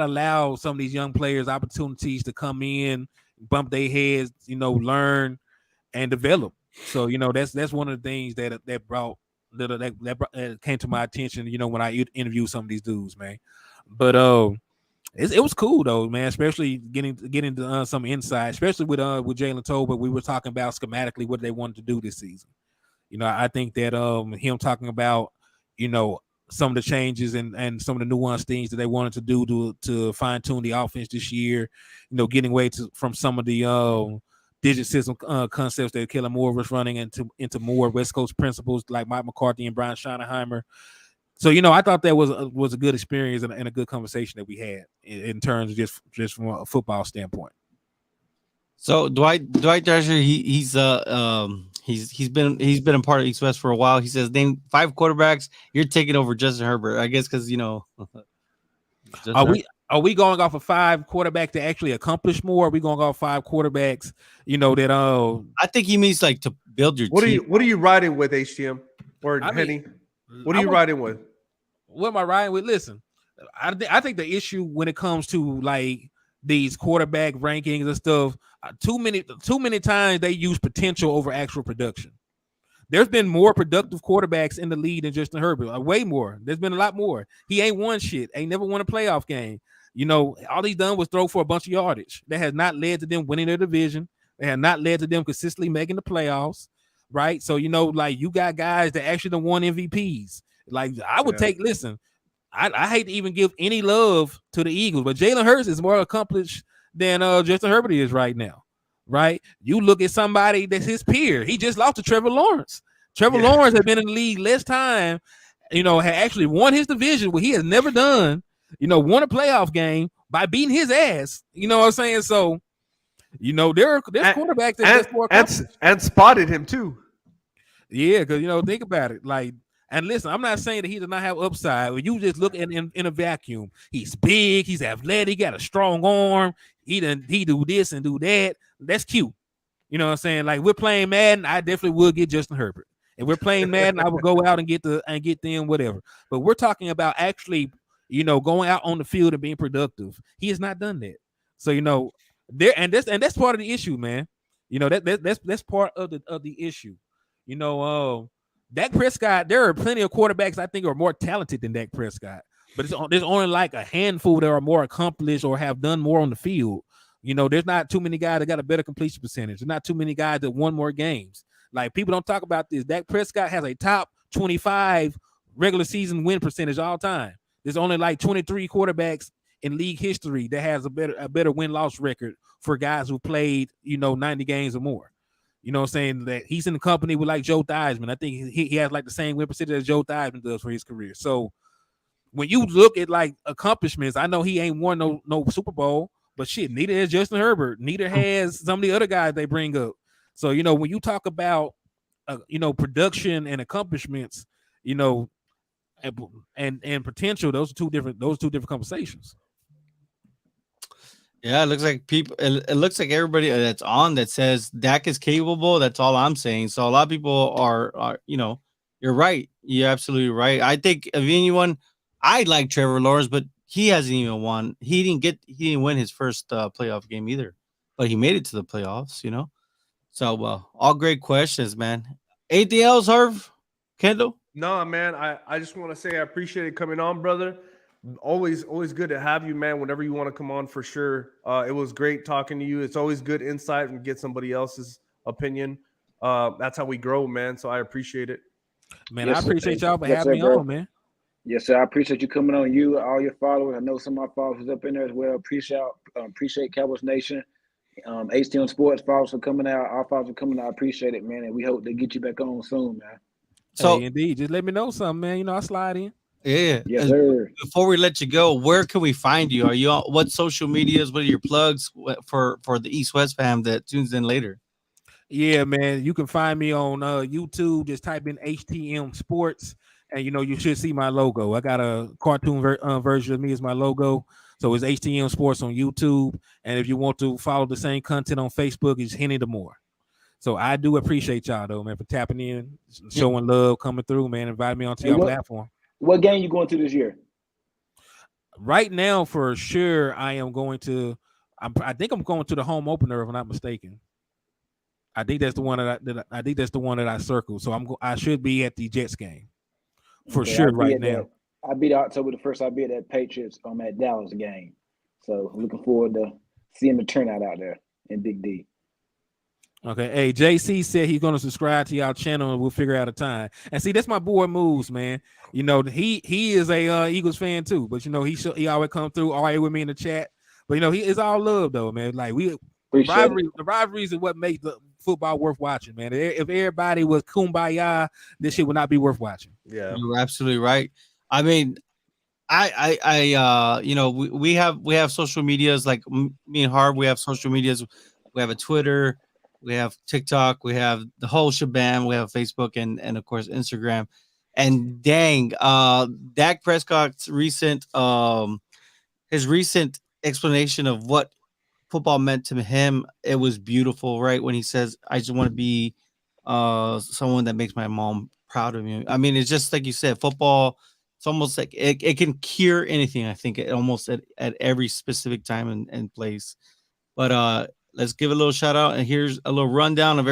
allow some of these young players opportunities to come in, bump their heads, learn and develop. So that's one of the things that brought that came to my attention, when I interviewed some of these dudes, man. But it was cool though, man. Especially getting to some insight, especially with Jalen Tolbert. We were talking about schematically what they wanted to do this season. I think that him talking about some of the changes and some of the nuanced things that they wanted to do to fine tune the offense this year. Getting away from some of the digit system concepts that Kellen Moore was running into more West Coast principles like Mike McCarthy and Brian Schottenheimer. So, I thought that was a good experience and a good conversation that we had in terms of just from a football standpoint. So Dwight Thrasher, he's been a part of East West for a while. He says, name 5 quarterbacks. You're taking over Justin Herbert, I guess, because Are we going off of 5 quarterbacks to actually accomplish more? Are we going off 5 quarterbacks? That I think he means like to build your team. What are you riding with, HTM or Henny? What are you riding with? What am I riding with? Listen, I think the issue when it comes to like these quarterback rankings and stuff, too many times they use potential over actual production. There's been more productive quarterbacks in the league than Justin Herbert, way more. There's been a lot more. He ain't won shit, ain't never won a playoff game. You know, all he's done was throw for a bunch of yardage. That has not led to them winning their division. They have not led to them consistently making the playoffs, right? So, you know, like you got guys that actually done won MVPs. Like I would listen, I hate to even give any love to the Eagles, but Jalen Hurts is more accomplished than Justin Herbert is right now, right? You look at somebody that's his peer. He just lost to Trevor Lawrence. Trevor Lawrence has been in the league less time, you know, had actually won his division, what he has never done, you know, won a playoff game by beating his ass. You know what I'm saying? So, you know, there's quarterbacks that's more accomplished. And spotted him too. Yeah, because, you know, think about it. Like, and listen, I'm not saying that he does not have upside. When you just look in a vacuum, he's big, he's athletic, he got a strong arm, he do this and do that. That's cute. You know what I'm saying? Like, we're playing Madden, I definitely would get Justin Herbert. If we're playing Madden, I would go out and get them, whatever. But we're talking about actually, you know, going out on the field and being productive. He has not done that. So, you know, that's part of the issue, man. You know, that's part of the issue. You know, Dak Prescott, there are plenty of quarterbacks I think are more talented than Dak Prescott, but there's only like a handful that are more accomplished or have done more on the field. You know, there's not too many guys that got a better completion percentage. There's not too many guys that won more games. Like, people don't talk about this. Dak Prescott has a top 25 regular season win percentage all time. There's only like 23 quarterbacks in league history that has a better win-loss record for guys who played, you know, 90 games or more. You know what I'm saying? That he's in the company with like Joe Theismann. I think he has like the same win percentage as Joe Theismann does for his career. So when you look at like accomplishments, I know he ain't won no Super Bowl, but shit, neither has Justin Herbert. Neither has some of the other guys they bring up. So, you know, when you talk about, you know, production and accomplishments, you know, and potential, those are two different conversations. Yeah, it looks like it looks like everybody that's on that says Dak is capable. That's all I'm saying. So a lot of people are, you know, you're right. You're absolutely right. I think of anyone, I like Trevor Lawrence, but he hasn't even won. He didn't win his first playoff game either, but he made it to the playoffs. You know, so all great questions, man. Anything else, Harv? Kendall? No, man. I just want to say I appreciate it coming on, brother. Always good to have you, man. Whenever you want to come on, for sure. It was great talking to you. It's always good insight and get somebody else's opinion. That's how we grow, man. So I appreciate it. Man, yes, I appreciate y'all for having me on, man. Yes, sir. I appreciate you coming on. You, all your followers. I know some of my followers up in there as well. Appreciate Cowboys Nation. HTM Sports followers for coming out. Our followers for coming out. I appreciate it, man. And we hope they get you back on soon, man. So, hey, indeed, just let me know something, man. You know, I'll slide in. Yeah. Yes, sir. Before we let you go, where can we find you? Are you on what social medias? What are your plugs for the East West fam that tunes in later? Yeah, man. You can find me on YouTube. Just type in HTM Sports, and you know you should see my logo. I got a cartoon version of me as my logo, so it's HTM Sports on YouTube. And if you want to follow the same content on Facebook, it's Henny the More. So I do appreciate y'all though, man, for tapping in, showing love, coming through, man, inviting me onto your platform. What game you going to this year? Right now, for sure, I am going to. I think I'm going to the home opener, if I'm not mistaken. I think that's the one that I circled. So I should be at the Jets game for sure right now. I'll be October the 1st. I'll be at that Patriots at Dallas game. So looking forward to seeing the turnout out there in Big D. Okay. Hey, JC said he's going to subscribe to y'all channel and we'll figure out a time. And see, that's my boy moves, man. You know, he is a Eagles fan too, but you know, he always come through all right with me in the chat. But you know, he is all love though, man. Like the rivalries is what makes the football worth watching, man. If everybody was kumbaya, this shit would not be worth watching. Yeah, you're absolutely right. I mean, I you know, we have social medias like me and Harv. We have social medias. We have a Twitter. We have TikTok, we have the whole shebang, we have Facebook and of course Instagram. And dang, Dak Prescott's recent explanation of what football meant to him, it was beautiful, right? When he says, I just want to be someone that makes my mom proud of me. I mean, it's just like you said, football, it's almost like it can cure anything, I think, almost at every specific time and place. But let's give a little shout out, and here's a little rundown of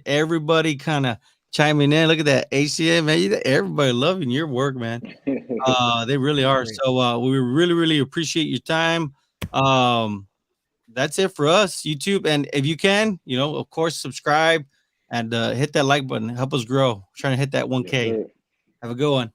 everybody kind of chiming in. Look at that. HTM, man. Everybody loving your work, man. They really are. So we really, really appreciate your time. That's it for us, YouTube. And if you can, of course, subscribe and hit that like button. Help us grow. We're trying to hit that 1K. Yes, sir. Have a good one.